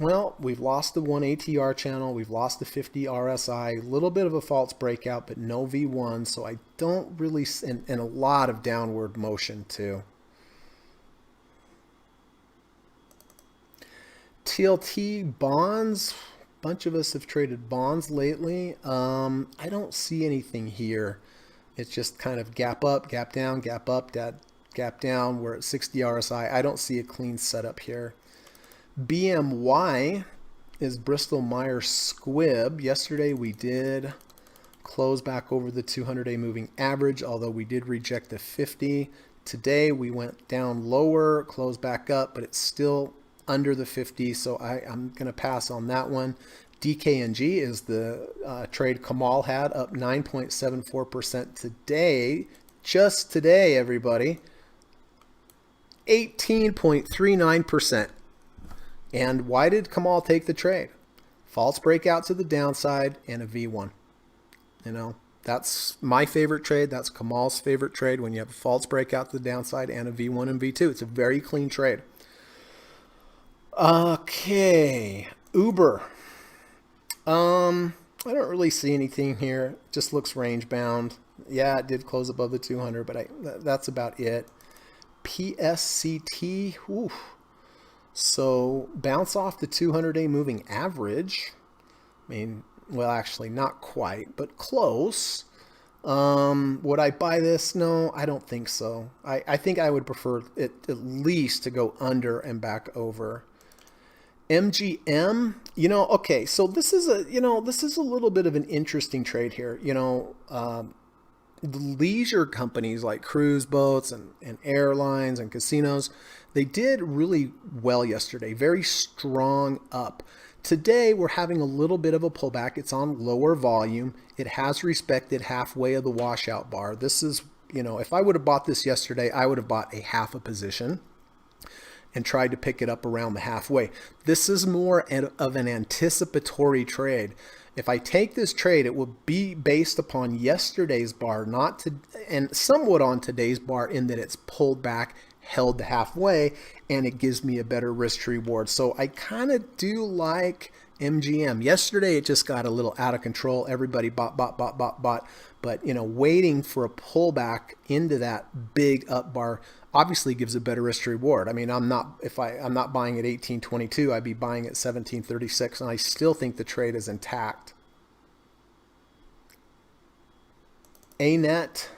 well, we've lost the 1 ATR channel. We've lost the 50 RSI. A little bit of a false breakout, but no V1. So I don't really, and a lot of downward motion too. TLT bonds, a bunch of us have traded bonds lately. I don't see anything here. It's just kind of gap up, gap down, gap up, gap down. We're at 60 RSI. I don't see a clean setup here. BMY is Bristol Myers Squibb. Yesterday we did close back over the 200-day moving average, although we did reject the 50. Today we went down lower, closed back up, but it's still under the 50, so I'm going to pass on that one. DKNG is the trade Kamal had, up 9.74% today. Just today, everybody. 18.39%. And why did Kamal take the trade? False breakout to the downside and a V1. That's my favorite trade. That's Kamal's favorite trade, when you have a false breakout to the downside and a V1 and V2. It's a very clean trade. Okay, Uber. I don't really see anything here. Just looks range bound. Yeah, it did close above the 200, but that's about it. PSCT, So bounce off the 200-day moving average. I mean, well, actually not quite, but close. Would I buy this? No, I don't think so. I think I would prefer it at least to go under and back over. MGM, okay, so this is a little bit of an interesting trade here. The leisure companies like cruise boats and airlines and casinos, they did really well yesterday. Very strong up. Today, we're having a little bit of a pullback. It's on lower volume. It has respected halfway of the washout bar. This is, if I would have bought this yesterday, I would have bought a half a position and tried to pick it up around the halfway. This is more of an anticipatory trade. If I take this trade, it will be based upon yesterday's bar, and somewhat on today's bar in that it's pulled back, held the halfway, and it gives me a better risk to reward. So I kind of do like MGM. Yesterday, it just got a little out of control. Everybody bought. But, waiting for a pullback into that big up bar obviously gives a better risk to reward. I mean, I'm not buying at 18.22, I'd be buying at 17.36, and I still think the trade is intact. ANET,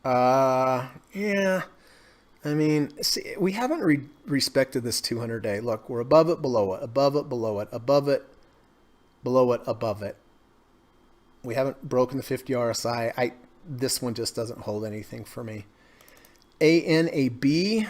yeah. I mean, see, we haven't respected this 200-day. Look, we're above it, below it, above it, below it, above it, below it, above it. We haven't broken the 50 RSI. This one just doesn't hold anything for me. ANAB.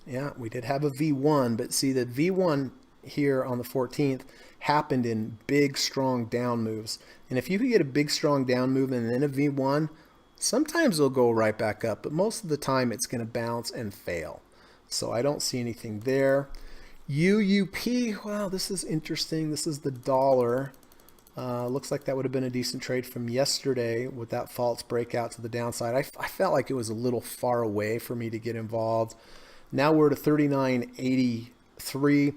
Yeah, we did have a V1, but see the V1 here on the 14th happened in big, strong down moves. And if you could get a big, strong down move and then a V1, sometimes it'll go right back up, but most of the time it's going to bounce and fail. So I don't see anything there. UUP, wow, this is interesting. This is the dollar. Looks like that would have been a decent trade from yesterday with that false breakout to the downside. I felt like it was a little far away for me to get involved. Now we're at a 39.83.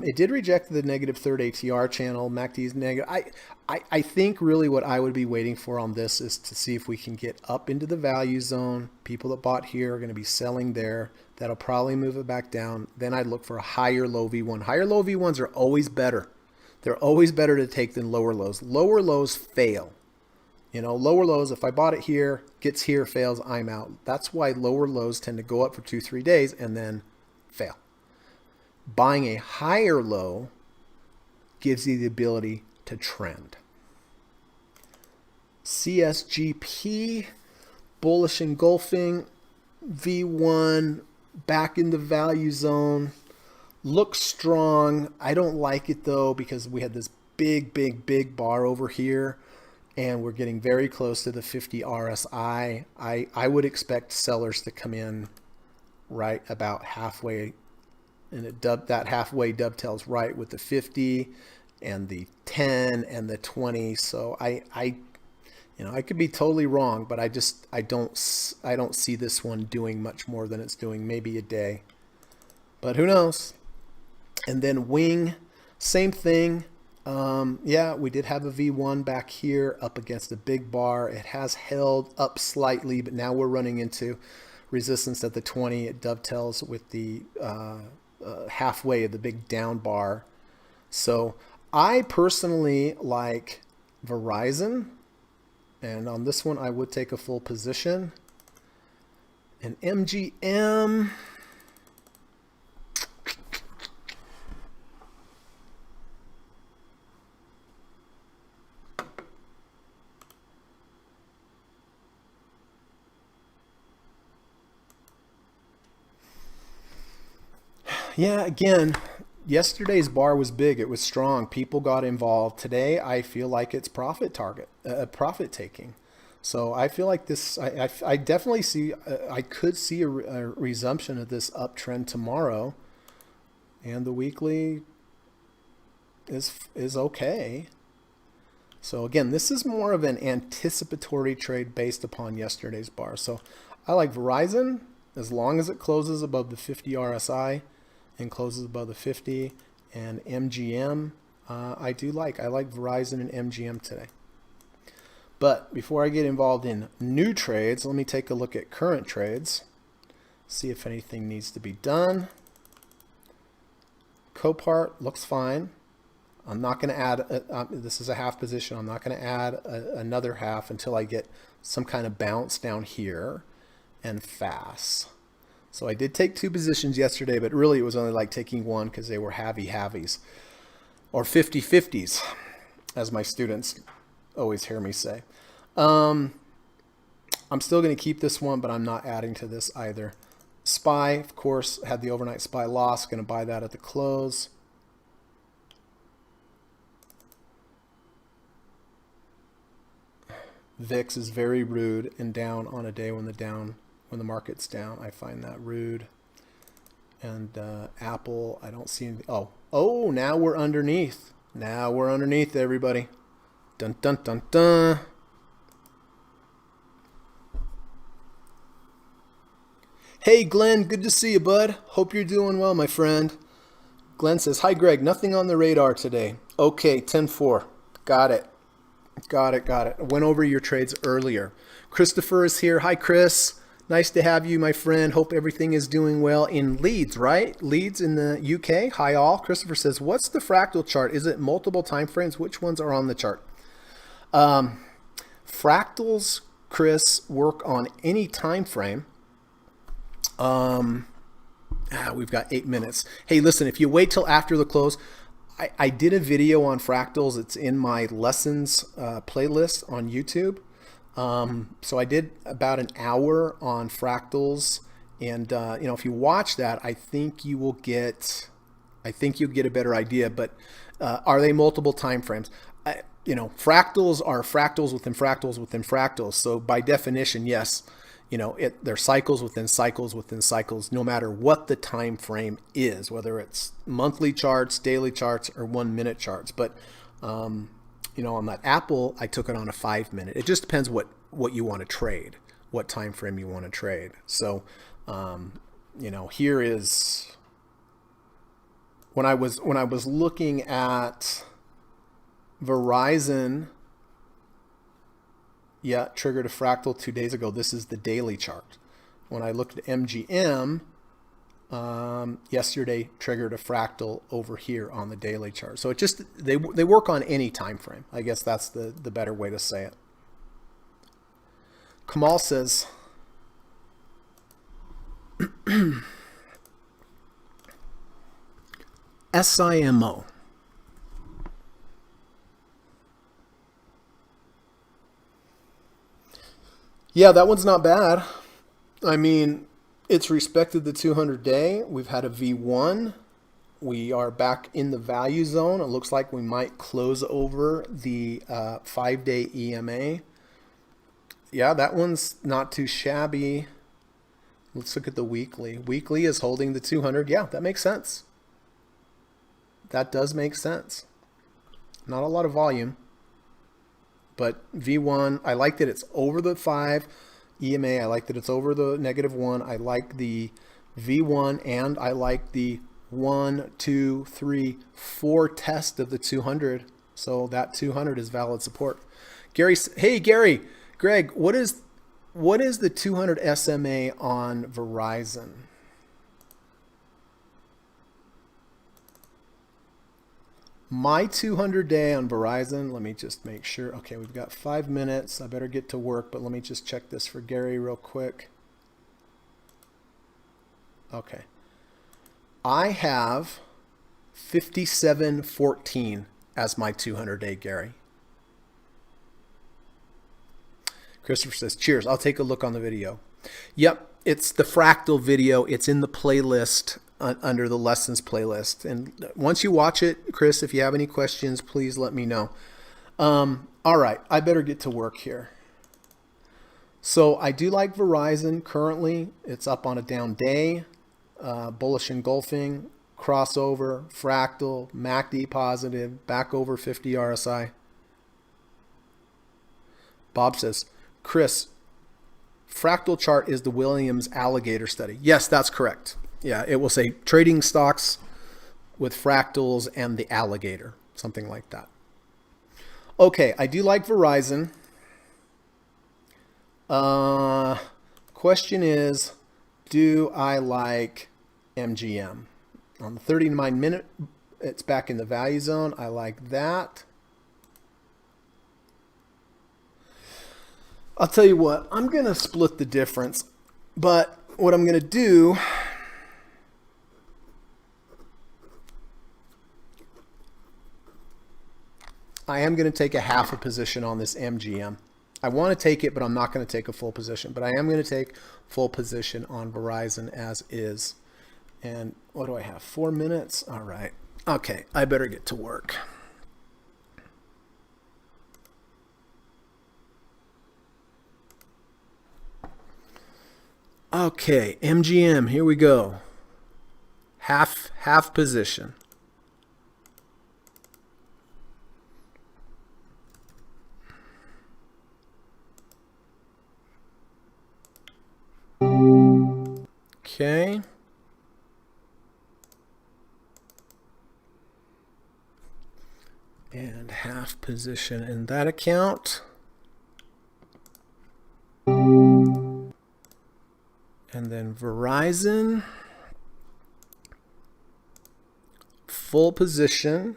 It did reject the negative third ATR channel. MACD's negative. I think really what I would be waiting for on this is to see if we can get up into the value zone. People that bought here are going to be selling there. That'll probably move it back down. Then I'd look for a higher low V1. Higher low V1s are always better. They're always better to take than lower lows. Lower lows fail. Lower lows, if I bought it here, gets here, fails, I'm out. That's why lower lows tend to go up for 2-3 days and then fail. Buying a higher low gives you the ability to trend. CSGP, bullish engulfing, V1, back in the value zone. Looks strong. I don't like it though because we had this big bar over here and we're getting very close to the 50 RSI. I would expect sellers to come in right about halfway, and that halfway dovetails right with the 50 and the 10 and the 20. So I could be totally wrong, but I don't see this one doing much more than it's doing, maybe a day, but who knows. And then Wing, same thing. Yeah, we did have a V1 back here up against a big bar. It has held up slightly, but now we're running into resistance at the 20. It dovetails with the halfway of the big down bar. So I personally like Verizon. And on this one, I would take a full position. And MGM... Yeah, again, yesterday's bar was big. It was strong. People got involved. Today, I feel like it's profit taking. So I feel like this, I definitely see, I could see a resumption of this uptrend tomorrow. And the weekly is okay. So again, this is more of an anticipatory trade based upon yesterday's bar. So I like Verizon as long as it closes above the 50 RSI. And closes above the 50, and MGM I like Verizon and MGM today. But before I get involved in new trades, let me take a look at current trades. See if anything needs to be done. Copart looks fine. I'm not going to add, this is a half position. I'm not going to add another half until I get some kind of bounce down here and fast. So I did take 2 positions yesterday, but really it was only like taking 1 because they were halvies or 50-50s, as my students always hear me say. I'm still going to keep this one, but I'm not adding to this either. SPY, of course, had the overnight SPY loss. Going to buy that at the close. VIX is very rude and down on a day when the market's down. I find that rude. And Apple, I don't see any. Oh, now we're underneath. Now we're underneath, everybody. Dun dun dun dun. Hey Glenn, good to see you, bud. Hope you're doing well, my friend. Glenn says, hi Greg, nothing on the radar today. Okay, 10-4. Got it. Got it. I went over your trades earlier. Christopher is here. Hi, Chris. Nice to have you, my friend. Hope everything is doing well in Leeds, right? Leeds in the UK. Hi, all. Christopher says, what's the fractal chart? Is it multiple time frames? Which ones are on the chart? Fractals, Chris, work on any time frame. We've got 8 minutes. Hey, listen, if you wait till after the close, I did a video on fractals. It's in my lessons playlist on YouTube. So I did about an hour on fractals, and if you watch that, I think you'll get a better idea. But are they multiple time frames? Fractals are fractals within fractals within fractals. So by definition, yes. They're cycles within cycles within cycles, no matter what the time frame is, whether it's monthly charts, daily charts, or 1 minute charts. But on that Apple, I took it on a 5 minute. It just depends what you want to trade, what time frame you want to trade. So here is when I was looking at Verizon. Yeah, triggered a fractal 2 days ago. This is the daily chart. When I looked at MGM, yesterday triggered a fractal over here on the daily chart. So it just they work on any time frame. I guess that's the better way to say it. Kamal says, SIMO. Yeah, that one's not bad. I mean, it's respected the 200-day. We've had a V1. We are back in the value zone. It looks like we might close over the 5-day EMA. Yeah, that one's not too shabby. Let's look at the weekly. Weekly is holding the 200. Yeah, that makes sense. That does make sense. Not a lot of volume. But V1, I like that it's over the 5 EMA. I like that it's over the -1. I like the V1, and I like the 1, 2, 3, 4 test of the 200. So that 200 is valid support. Hey Gary, Greg, what is the 200 SMA on Verizon? My 200-day on Verizon, let me just make sure. Okay, we've got 5 minutes. I better get to work, but let me just check this for Gary real quick. Okay. I have 57.14 as my 200-day, Gary. Christopher says, cheers. I'll take a look on the video. Yep, it's the fractal video. It's in the playlist under the lessons playlist. And once you watch it, Chris, if you have any questions, please let me know. All right, I better get to work here. So I do like Verizon currently. It's up on a down day, bullish engulfing, crossover, fractal, MACD positive, back over 50 RSI. Bob says, Chris, fractal chart is the Williams alligator study. Yes, that's correct. Yeah, it will say trading stocks with fractals and the alligator, something like that. Okay, I do like Verizon. Question is, Do I like MGM? On the 39-minute, it's back in the value zone. I like that. I'll tell you what, I'm going to split the difference. But what I'm going to do, I am going to take a half a position on this MGM. I want to take it, but I'm not going to take a full position. But I am going to take full position on Verizon as is. And what do I have? 4 minutes? All right. Okay, I better get to work. Okay, MGM, here we go. Half position. Okay. And half position in that account. And then Verizon, full position.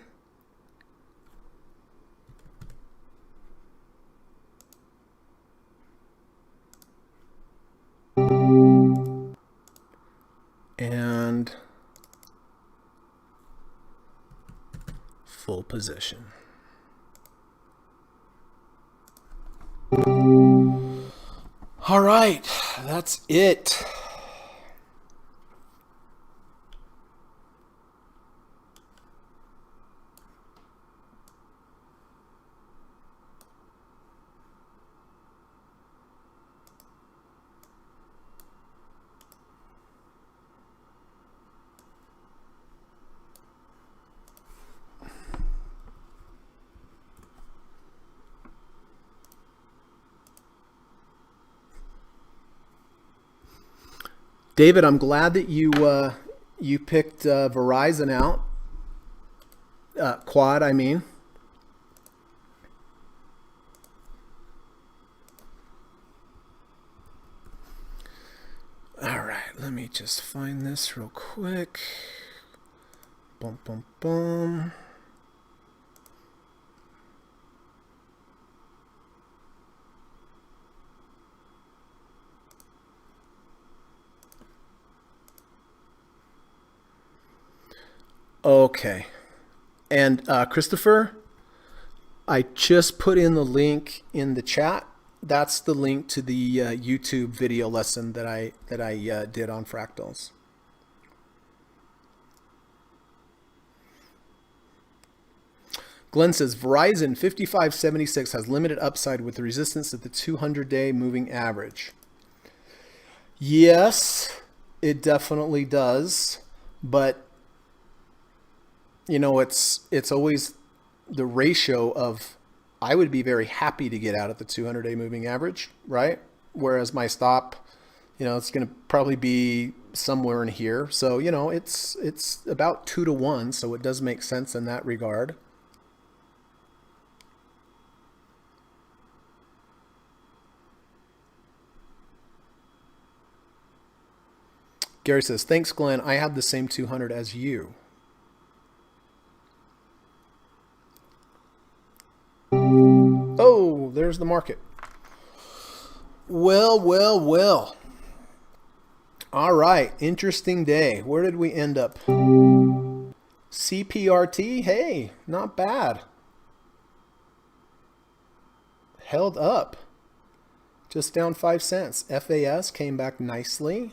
And full position. All right, that's it. David, I'm glad that you picked Verizon out. Quad, I mean. All right, let me just find this real quick. Boom, boom, boom. Okay. And Christopher, I just put in the link in the chat. That's the link to the YouTube video lesson that I did on fractals. Glenn says Verizon 5576 has limited upside with the resistance at the 200-day moving average. Yes, it definitely does, but you know, it's always the ratio of, I would be very happy to get out at the 200-day moving average, right? Whereas my stop, you know, it's going to probably be somewhere in here. So, you know, it's about 2 to 1. So it does make sense in that regard. Gary says, thanks, Glenn. I have the same 200 as you. Oh, there's the market. Well, well, well. All right, interesting day. Where did we end up? CPRT, hey, not bad. Held up. Just down 5 cents. FAS came back nicely.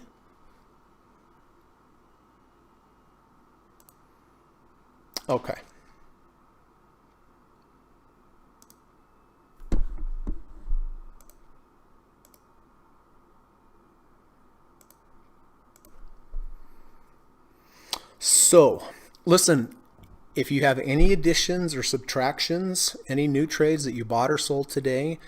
Okay. So, listen, if you have any additions or subtractions, any new trades that you bought or sold today,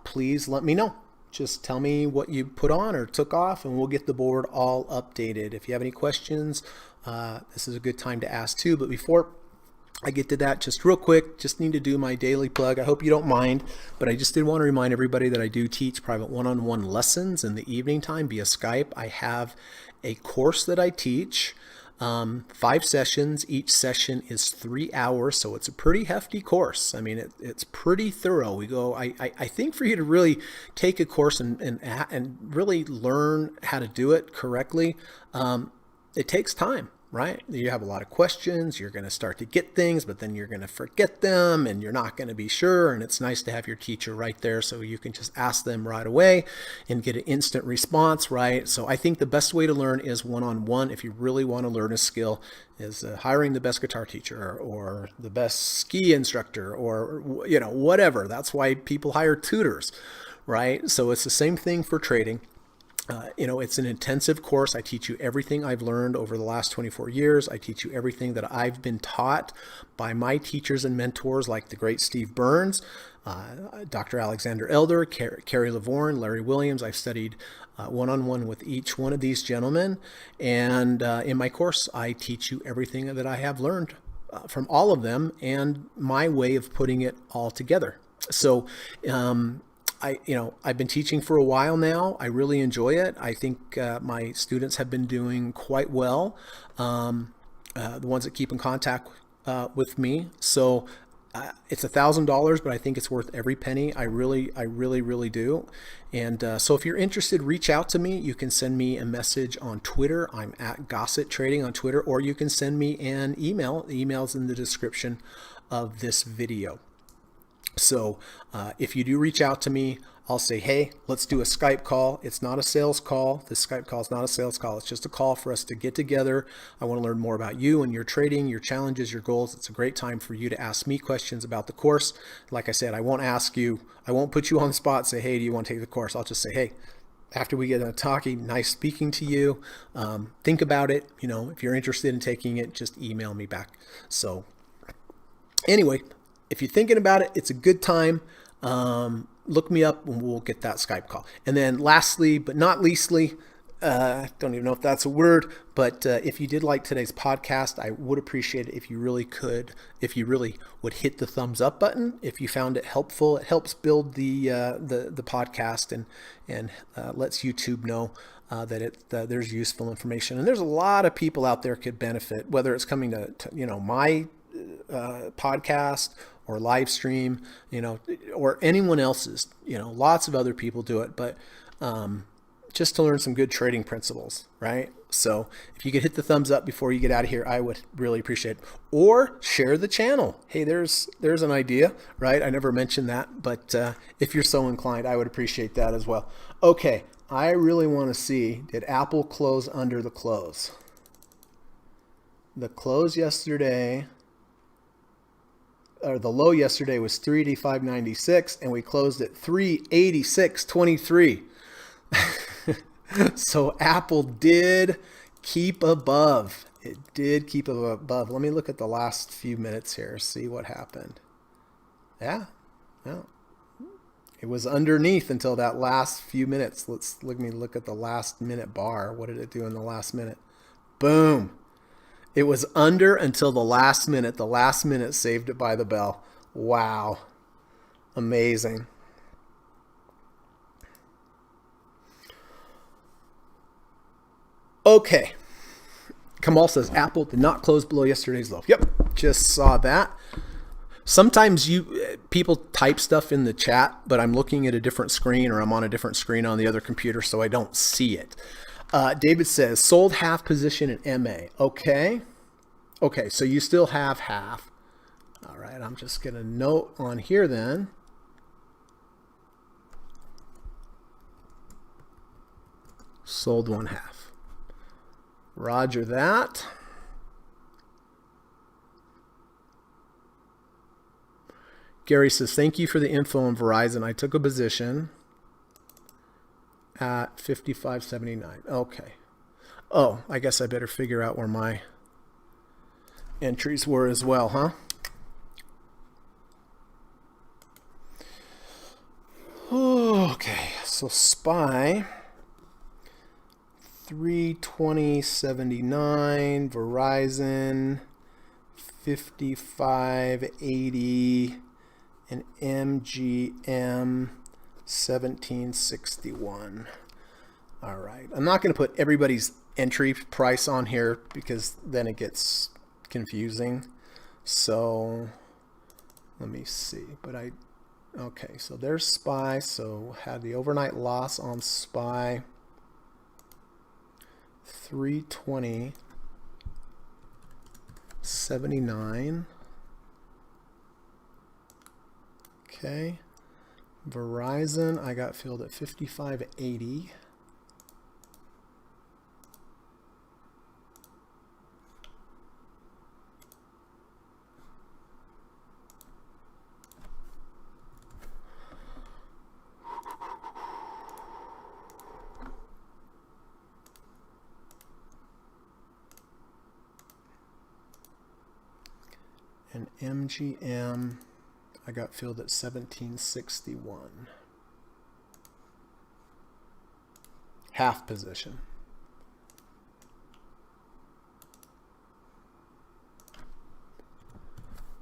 please let me know. Just tell me what you put on or took off, and we'll get the board all updated. If you have any questions, this is a good time to ask too. But before I get to that just real quick. Just need to do my daily plug. I hope you don't mind, but I just did want to remind everybody that I do teach private one-on-one lessons in the evening time via Skype. I have a course that I teach, 5 sessions. Each session is 3 hours, so it's a pretty hefty course. I mean, it's pretty thorough. We go. I think for you to really take a course and really learn how to do it correctly, it takes time. Right? You have a lot of questions. You're going to start to get things, but then you're going to forget them and you're not going to be sure. And it's nice to have your teacher right there so you can just ask them right away and get an instant response, right? So I think the best way to learn is one-on-one. If you really want to learn a skill, is hiring the best guitar teacher or the best ski instructor or, whatever. That's why people hire tutors, right? So it's the same thing for trading. It's an intensive course. I teach you everything I've learned over the last 24 years. I teach you everything that I've been taught by my teachers and mentors like the great Steve Burns, Dr. Alexander Elder, Carrie Lavorne, Larry Williams. I've studied one-on-one with each one of these gentlemen. And in my course, I teach you everything that I have learned from all of them and my way of putting it all together. So, I've been teaching for a while now. I really enjoy it. I think my students have been doing quite well. The ones that keep in contact with me. So it's $1,000, but I think it's worth every penny. I really do. And so if you're interested, reach out to me. You can send me a message on Twitter. I'm at Gossett Trading on Twitter, or you can send me an email. The email's in the description of this video. So if you do reach out to me, I'll say, hey, let's do a Skype call. It's not a sales call. This Skype call is not a sales call. It's just a call for us to get together. I want to learn more about you and your trading, your challenges, your goals. It's a great time for you to ask me questions about the course. Like I said, I won't put you on the spot and say, hey, do you want to take the course? I'll just say, hey, after we get done talking, nice speaking to you. Think about it. If you're interested in taking it, just email me back. So anyway, if you're thinking about it, it's a good time. Look me up and we'll get that Skype call. And then lastly, but not leastly, I don't even know if that's a word, but if you did like today's podcast, I would appreciate it if you really would hit the thumbs up button. If you found it helpful, it helps build the podcast and lets YouTube know that there's useful information. And there's a lot of people out there could benefit, whether it's coming to my podcast or live stream, or anyone else's. Lots of other people do it, but just to learn some good trading principles, right? So if you could hit the thumbs up before you get out of here, I would really appreciate it. Or share the channel. Hey, there's an idea, right? I never mentioned that, but if you're so inclined, I would appreciate that as well. Okay, I really want to see, did Apple close under the close? The close yesterday, or the low yesterday was 385.96, and we closed at 386.23. So Apple did keep above. It did keep above. Let me look at the last few minutes here, see what happened. Yeah. It was underneath until that last few minutes. Let me look at the last minute bar. What did it do in the last minute? Boom. It was under until the last minute. The last minute saved it by the bell. Wow. Amazing. Okay. Kamal says Apple did not close below yesterday's low. Yep. Just saw that. Sometimes people type stuff in the chat, but I'm looking at a different screen, or I'm on a different screen on the other computer, so I don't see it. David says, sold half position in MA. Okay, so you still have half. All right, I'm just going to note on here then. Sold 1/2. Roger that. Gary says, thank you for the info on Verizon. I took a position at 55.79. Okay. Oh, I guess I better figure out where my entries were as well, huh? Okay, so SPY 320.79, Verizon 55.80 and MGM 1761. All right. I'm not going to put everybody's entry price on here because then it gets confusing. So let me see. Okay, so there's SPY. So had the overnight loss on SPY 320.79. Okay. Verizon, I got filled at 55.80. And MGM, I got filled at 1761. Half position.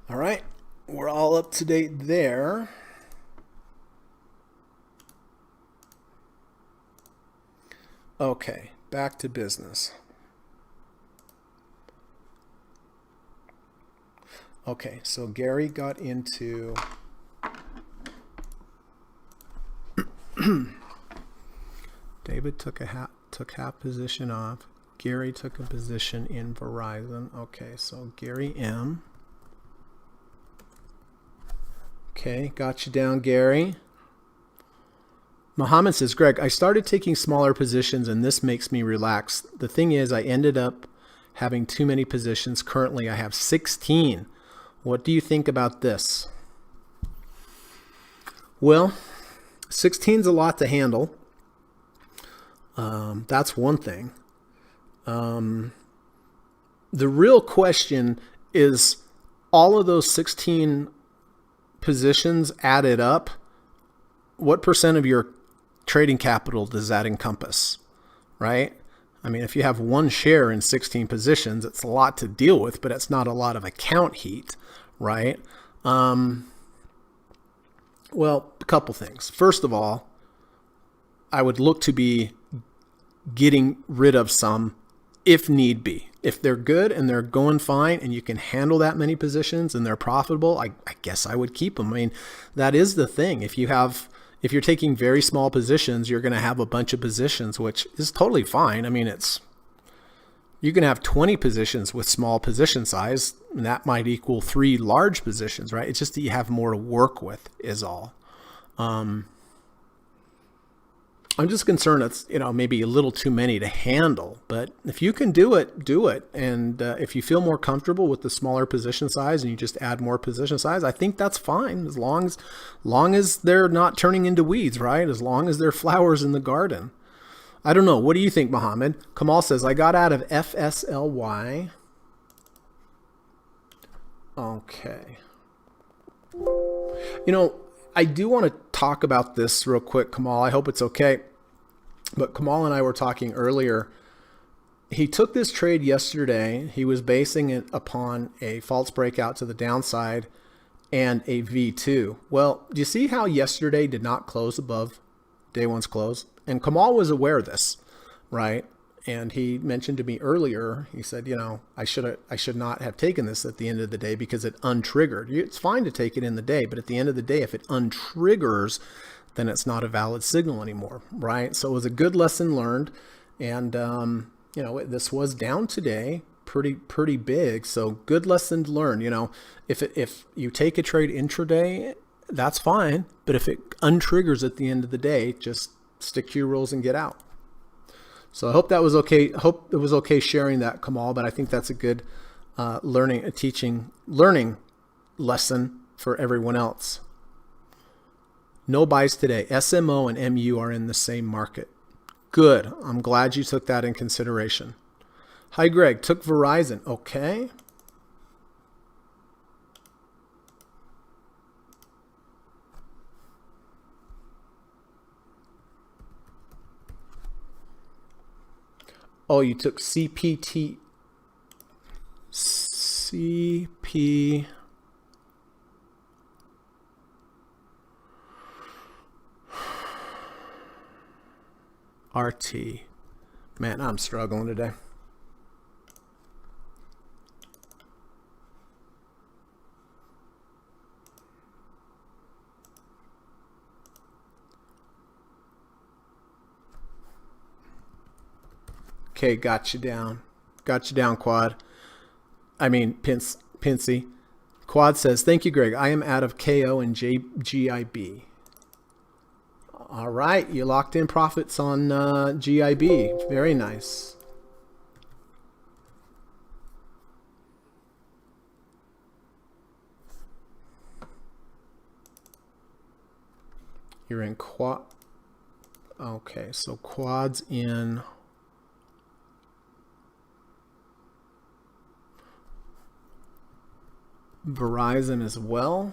All right, we're all up to date there. Okay, back to business. Okay, so Gary got into David took half position off. Gary took a position in Verizon. Okay, so Gary M. Okay, got you down, Gary. Muhammad says, Greg, I started taking smaller positions and this makes me relax. The thing is, I ended up having too many positions. Currently, I have 16. What do you think about this? Well, 16 is a lot to handle. That's one thing. The real question is, all of those 16 positions added up, what percent of your trading capital does that encompass, right? I mean, if you have one share in 16 positions, it's a lot to deal with, but it's not a lot of account heat, right? Well, a couple things. First of all, I would look to be getting rid of some if need be. If they're good and they're going fine and you can handle that many positions and they're profitable, I guess I would keep them. I mean, that is the thing. If you're taking very small positions, you're going to have a bunch of positions, which is totally fine. I mean, you can have 20 positions with small position size, and that might equal 3 large positions, right? It's just that you have more to work with is all. I'm just concerned it's, maybe a little too many to handle, but if you can do it, do it. And if you feel more comfortable with the smaller position size and you just add more position size, I think that's fine as long as they're not turning into weeds, right? As long as they're flowers in the garden. I don't know. What do you think, Mohammed? Kamal says, I got out of FSLY. Okay. I do want to talk about this real quick, Kamal. I hope it's okay. But Kamal and I were talking earlier. He took this trade yesterday. He was basing it upon a false breakout to the downside and a V2. Well, do you see how yesterday did not close above day one's close? And Kamal was aware of this, right? And he mentioned to me earlier, he said, I should not have taken this at the end of the day because it untriggered. It's fine to take it in the day, but at the end of the day, if it untriggers, then it's not a valid signal anymore, right? So it was a good lesson learned. And, this was down today, pretty big. So good lesson to learn. If you take a trade intraday, that's fine. But if it untriggers at the end of the day, just stick to your rules and get out. So I hope that was okay. Hope it was okay sharing that, Kamal, but I think that's a good learning lesson for everyone else. No buys today. SMO and MU are in the same market. Good. I'm glad you took that in consideration. Hi, Greg. Took Verizon. Okay. Oh, you took CPT. CP RT. Man, I'm struggling today. Okay, got you down. Got you down, Quad. I mean, Pincy. Quad says, thank you, Greg. I am out of KO and GIB. All right, you locked in profits on GIB. Very nice. You're in Quad. Okay, so Quad's in. Verizon as well.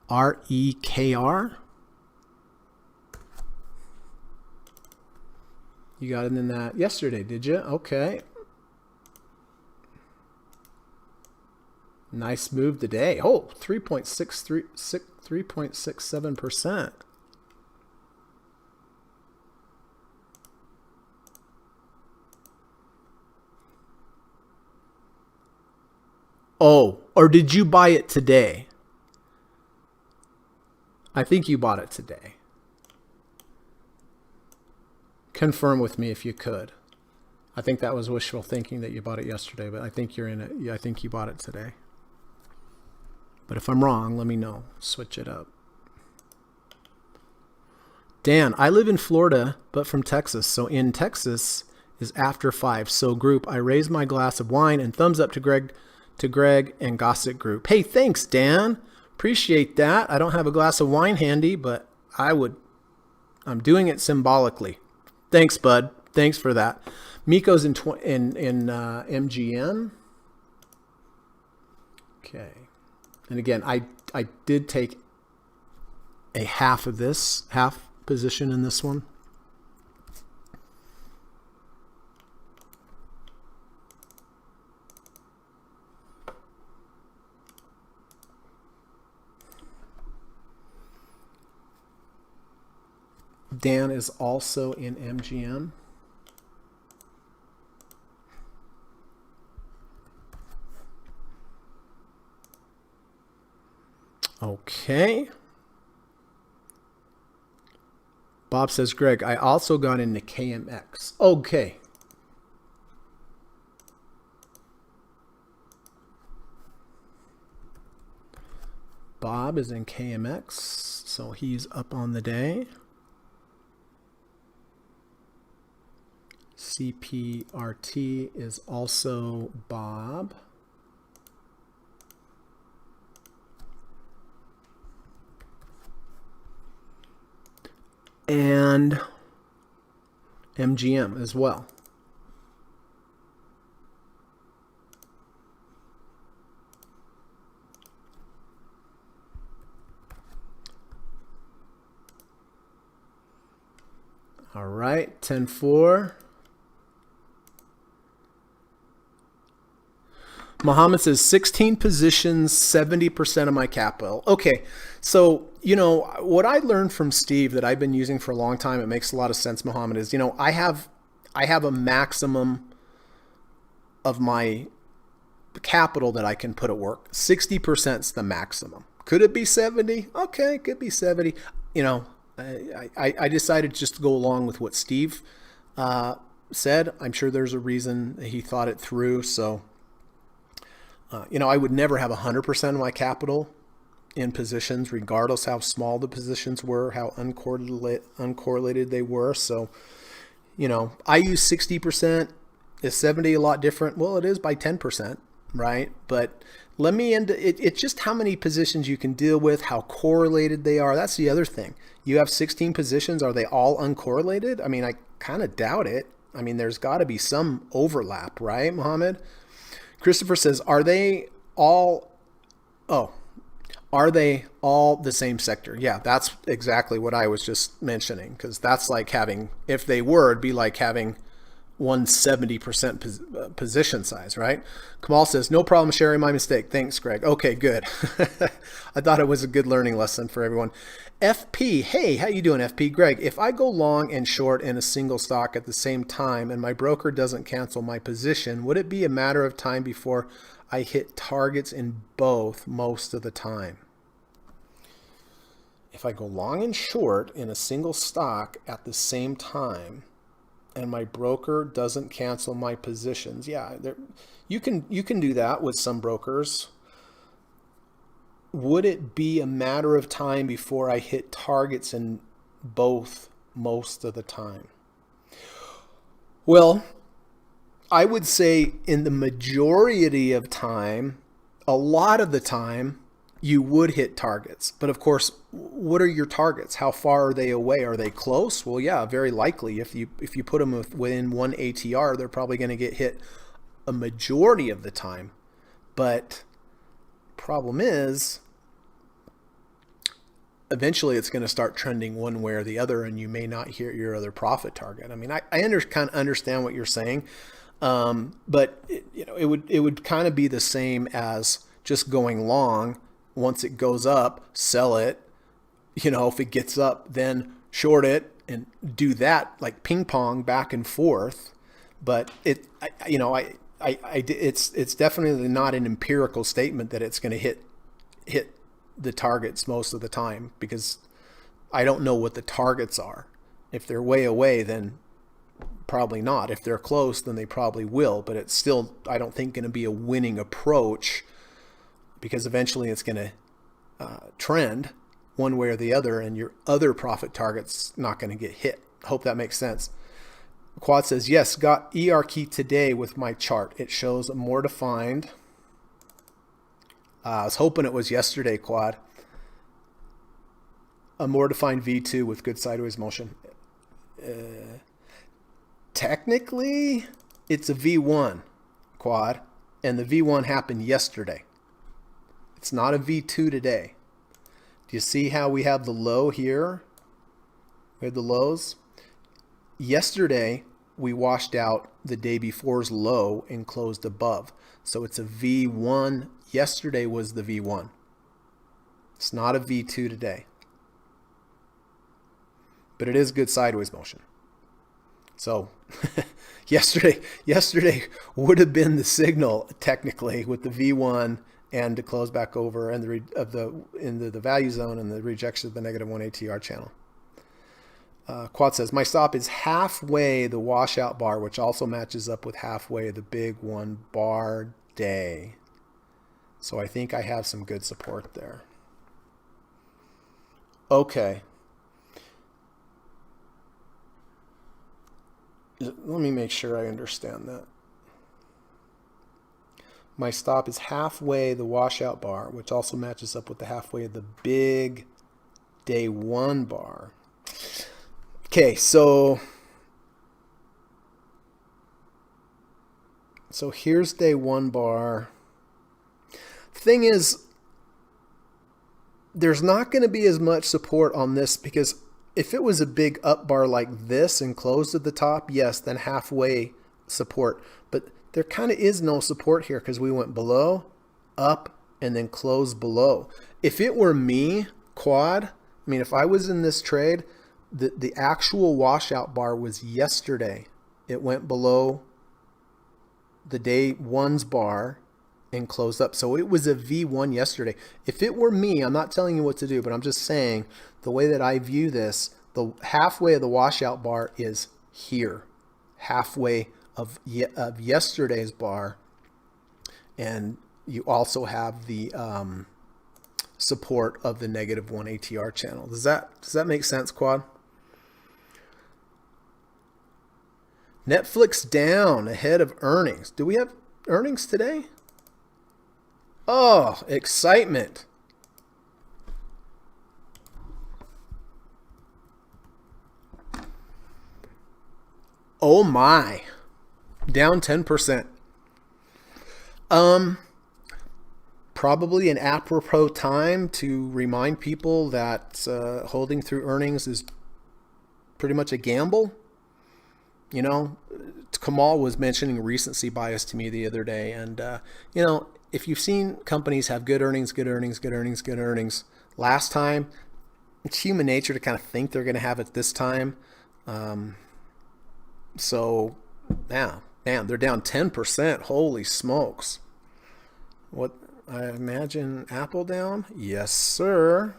REKR. You got it in that yesterday, did you? Okay. Nice move today. Oh, 3.67%. Oh, or did you buy it today? I think you bought it today. Confirm with me if you could. I think that was wishful thinking that you bought it yesterday, but I think you're in it. Yeah, I think you bought it today. But if I'm wrong, let me know. Switch it up. Dan, I live in Florida, but from Texas. So in Texas is after 5. So group, I raise my glass of wine and thumbs up to Greg and Gossett group. Hey, thanks, Dan. Appreciate that. I don't have a glass of wine handy, but I'm doing it symbolically. Thanks, bud. Thanks for that. Miko's in MGM. Okay. And again, I did take a half position in this one. Dan is also in MGM. Okay. Bob says, Greg, I also got into KMX. Okay. Bob is in KMX, so he's up on the day. CPRT is also Bob. And MGM as well. All right, 10-4. Muhammad says 16 positions, 70% of my capital. Okay, so, you know, what I learned from Steve that I've been using for a long time, it makes a lot of sense, Muhammad, is, you know, I have a maximum of my capital that I can put at work. 60% is the maximum. Could it be 70? Okay, it could be 70. You know, I decided just to go along with what Steve said. I'm sure there's a reason he thought it through, so... you know, I would never have 100% of my capital in positions, regardless how small the positions were, how uncorrelated they were. So, you know, I use 60%. Is 70 a lot different? Well, it is by 10%, right? But let me end it. It's just how many positions you can deal with, how correlated they are. That's the other thing. You have 16 positions. Are they all uncorrelated? I mean, I kind of doubt it. I mean, there's got to be some overlap, right, Mohammed? Christopher says, are they all the same sector? Yeah, that's exactly what I was just mentioning, because that's like having, if they were, it'd be like having 170% position size, right? Kamal says, no problem sharing my mistake. Thanks, Greg. Okay, good. I thought it was a good learning lesson for everyone. FP, hey, how you doing, FP? Greg, if I go long and short in a single stock at the same time and my broker doesn't cancel my position, would it be a matter of time before I hit targets in both most of the time? If I go long and short in a single stock at the same time and my broker doesn't cancel my positions, yeah, you can do that with some brokers. Would it be a matter of time before I hit targets in both most of the time? Well, I would say in the majority of time, a lot of the time, you would hit targets. But of course, what are your targets? How far are they away? Are they close? Well, yeah, very likely. If you put them within one ATR, they're probably going to get hit a majority of the time. But problem is, eventually it's going to start trending one way or the other, and you may not hit your other profit target. I mean, I kind of understand what you're saying, but it would kind of be the same as just going long. Once it goes up, sell it. If it gets up, then short it and do that like ping pong back and forth. But it's definitely not an empirical statement that it's going to hit the targets most of the time, because I don't know what the targets are. If they're way away, then probably not. If they're close, then they probably will. But it's still, I don't think, going to be a winning approach, because eventually it's going to trend one way or the other, and your other profit target's not going to get hit. Hope that makes sense. Quad says, yes, got ER key today with my chart. It shows a more defined. I was hoping it was yesterday, Quad. A more defined V2 with good sideways motion. Technically, it's a V1, Quad, and the V1 happened yesterday. It's not a V2 today. Do you see how we have the low here? We have the lows. Yesterday, we washed out the day before's low and closed above. So it's a V1. Yesterday was the V1. It's not a V2 today. But it is good sideways motion. So yesterday would have been the signal technically with the V1 and to close back over and into the value zone and the rejection of the -1 ATR channel. Quad says, my stop is halfway the washout bar, which also matches up with halfway the big 1 bar day. So I think I have some good support there. Okay. Let me make sure I understand that. My stop is halfway the washout bar, which also matches up with the halfway of the big day 1 bar. Okay, so here's day 1 bar. Thing is, there's not going to be as much support on this, because if it was a big up bar like this and closed at the top, yes, then halfway support. But there kind of is no support here because we went below, up, and then closed below. If it were me, Quad, I mean, if I was in this trade, the actual washout bar was yesterday. It went below the day 1's bar and closed up. So it was a V1 yesterday. If it were me, I'm not telling you what to do, but I'm just saying the way that I view this, the halfway of the washout bar is here, halfway of yesterday's bar, and you also have the support of the -1 ATR channel. Does that make sense, Quad? Netflix down ahead of earnings. Do we have earnings today? Oh, excitement. Oh my. Down 10%. Probably an apropos time to remind people that holding through earnings is pretty much a gamble. Kamal was mentioning recency bias to me the other day. And, if you've seen companies have good earnings, last time, it's human nature to kind of think they're going to have it this time. So, yeah, man, they're down 10%. Holy smokes. What, I imagine Apple down? Yes, sir.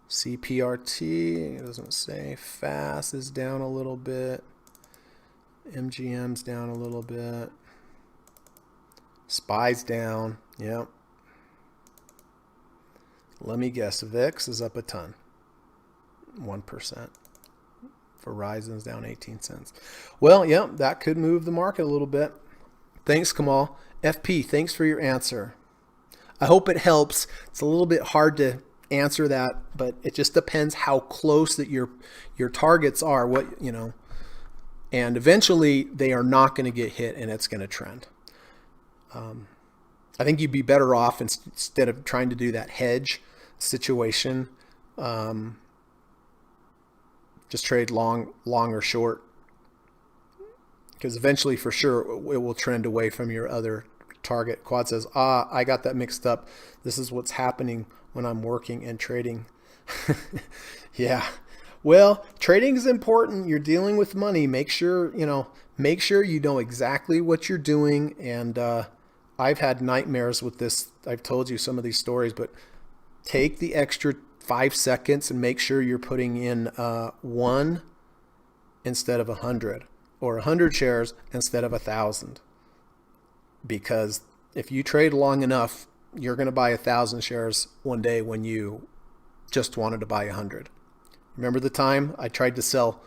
CPRT, it doesn't say. FAST is down a little bit. MGM's down a little bit. SPY's down. Yep. Let me guess. VIX is up a ton. 1%. Verizon's down 18 cents. Well, yep, that could move the market a little bit. Thanks, Kamal. FP, thanks for your answer. I hope it helps. It's a little bit hard to answer that, but it just depends how close that your targets are, and eventually they are not going to get hit and it's going to trend. I think you'd be better off instead of trying to do that hedge situation. Just trade long or short, because eventually for sure it will trend away from your other target. Quad says, I got that mixed up. This is what's happening when I'm working and trading. Yeah. Well, trading is important. You're dealing with money. Make sure you know exactly what you're doing. And I've had nightmares with this. I've told you some of these stories, but take the extra 5 seconds and make sure you're putting in 1 instead of 100, or 100 shares instead of 1,000. Because if you trade long enough, you're going to buy 1,000 shares one day when you just wanted to buy 100. Remember the time I tried to sell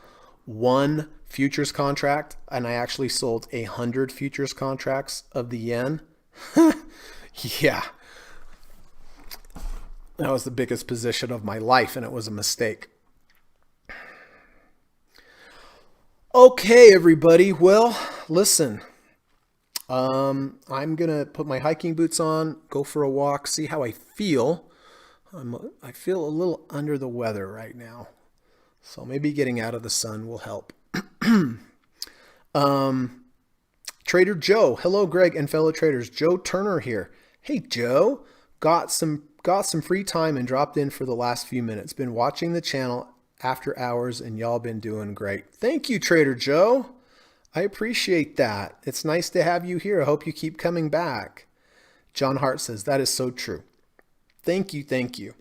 1 futures contract and I actually sold 100 futures contracts of the yen? Yeah. That was the biggest position of my life, and it was a mistake. Okay, everybody. Well, listen. I'm going to put my hiking boots on, go for a walk, see how I feel. I feel a little under the weather right now, so maybe getting out of the sun will help. Trader Joe. Hello, Greg and fellow traders. Joe Turner here. Hey, Joe. Got some free time and dropped in for the last few minutes. Been watching the channel after hours, and y'all been doing great. Thank you, Trader Joe. I appreciate that. It's nice to have you here. I hope you keep coming back. John Hart says, that is so true. Thank you. Thank you.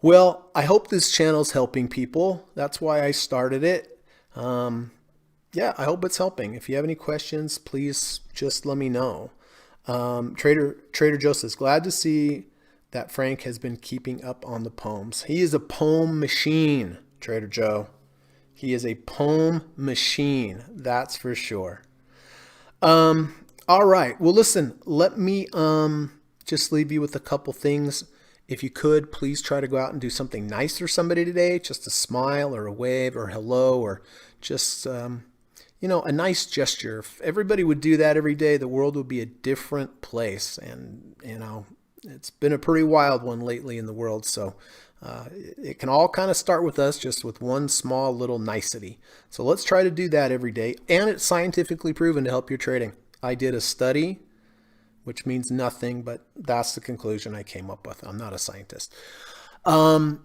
Well, I hope this channel's helping people. That's why I started it. Yeah, I hope it's helping. If you have any questions, please just let me know. Trader Joe says, glad to see that Frank has been keeping up on the poems. He is a poem machine, Trader Joe. He is a poem machine, that's for sure. All right. Well, listen, let me just leave you with a couple things. If you could, please try to go out and do something nice for somebody today, just a smile or a wave or hello, or just, a nice gesture. If everybody would do that every day, the world would be a different place. And, it's been a pretty wild one lately in the world. So it can all kind of start with us, just with one small little nicety. So let's try to do that every day. And it's scientifically proven to help your trading. I did a study, which means nothing, but that's the conclusion I came up with. I'm not a scientist. And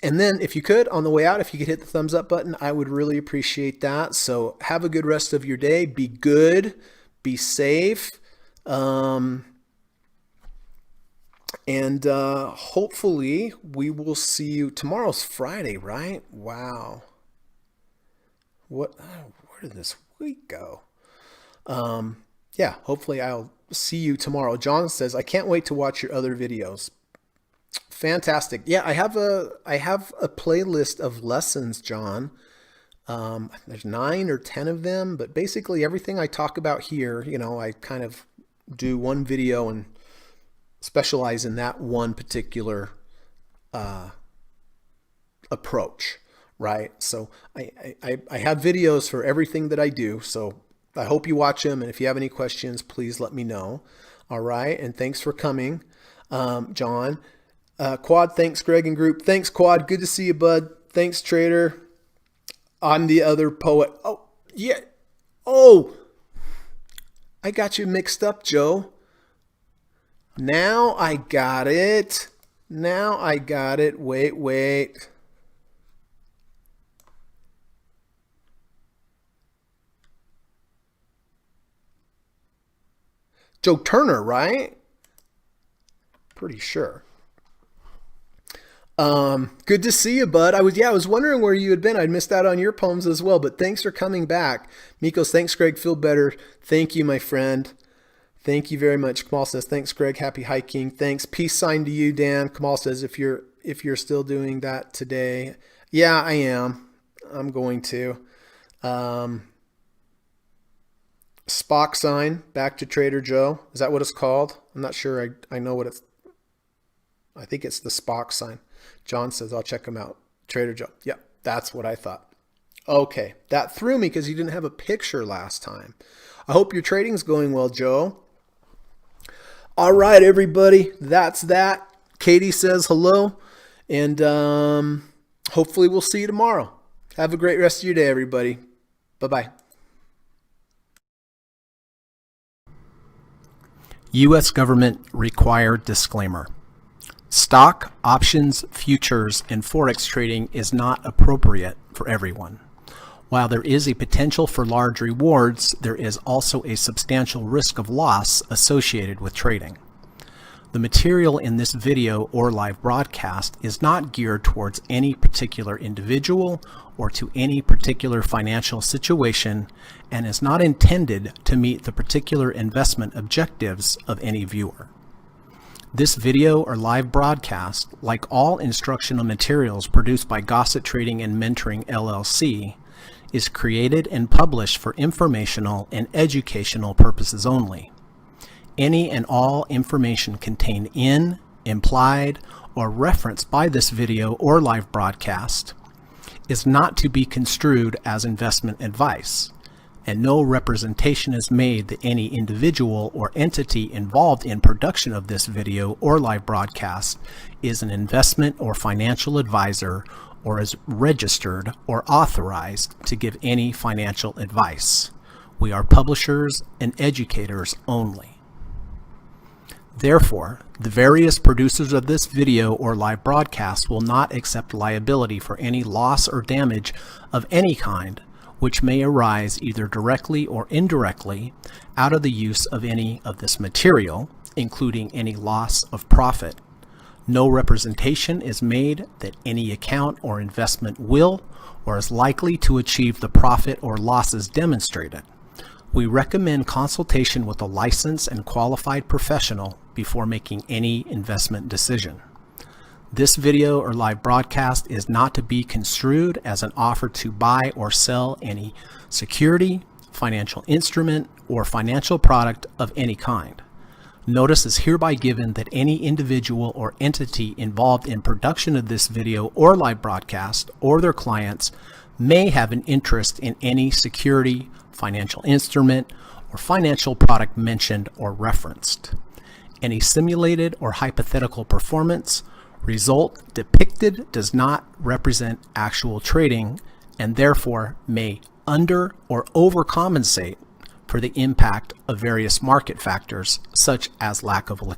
then if you could, on the way out, if you could hit the thumbs up button, I would really appreciate that. So have a good rest of your day. Be good, be safe. And hopefully we will see you. Tomorrow's Friday, right? Wow. Where did this week go? Yeah, hopefully I'll see you tomorrow. John says, I can't wait to watch your other videos. Fantastic. Yeah, I have a playlist of lessons, John. There's 9 or 10 of them, but basically everything I talk about here, I kind of do one video and specialize in that one particular approach, right? So I have videos for everything that I do. So I hope you watch them. And if you have any questions, please let me know. All right. And thanks for coming, John. Quad, thanks, Greg and group. Thanks, Quad. Good to see you, bud. Thanks, Trader. I'm the other poet. Oh, yeah. Oh, I got you mixed up, Joe. Now I got it. Now I got it. Wait. Joe Turner, right? Pretty sure. Good to see you, bud. I was wondering where you had been. I'd missed out on your poems as well, but thanks for coming back. Mikos, thanks, Greg. Feel better. Thank you, my friend. Thank you very much. Kamal says, thanks, Greg. Happy hiking. Thanks. Peace sign to you, Dan. Kamal says, if you're still doing that today. Yeah, I am. I'm going to. Spock sign, back to Trader Joe. Is that what it's called? I'm not sure. I know what it's. I think it's the Spock sign. John says, I'll check them out. Trader Joe. Yep, that's what I thought. Okay, that threw me because you didn't have a picture last time. I hope your trading's going well, Joe. All right, everybody, that's that. Katie says hello, and hopefully we'll see you tomorrow. Have a great rest of your day, everybody. Bye-bye. U.S. government required disclaimer. Stock, options, futures, and forex trading is not appropriate for everyone. While there is a potential for large rewards, there is also a substantial risk of loss associated with trading. The material in this video or live broadcast is not geared towards any particular individual or to any particular financial situation and is not intended to meet the particular investment objectives of any viewer. This video or live broadcast, like all instructional materials produced by Gossett Trading and Mentoring LLC, is created and published for informational and educational purposes only. Any and all information contained in, implied, or referenced by this video or live broadcast is not to be construed as investment advice, and no representation is made that any individual or entity involved in production of this video or live broadcast is an investment or financial advisor or is registered or authorized to give any financial advice. We are publishers and educators only. Therefore, the various producers of this video or live broadcast will not accept liability for any loss or damage of any kind which may arise either directly or indirectly out of the use of any of this material, including any loss of profit. No representation is made that any account or investment will or is likely to achieve the profit or losses demonstrated. We recommend consultation with a licensed and qualified professional before making any investment decision. This video or live broadcast is not to be construed as an offer to buy or sell any security, financial instrument, or financial product of any kind. Notice is hereby given that any individual or entity involved in production of this video or live broadcast or their clients may have an interest in any security, financial instrument, or financial product mentioned or referenced. Any simulated or hypothetical performance result depicted does not represent actual trading and therefore may under or overcompensate for the impact of various market factors such as lack of liquidity.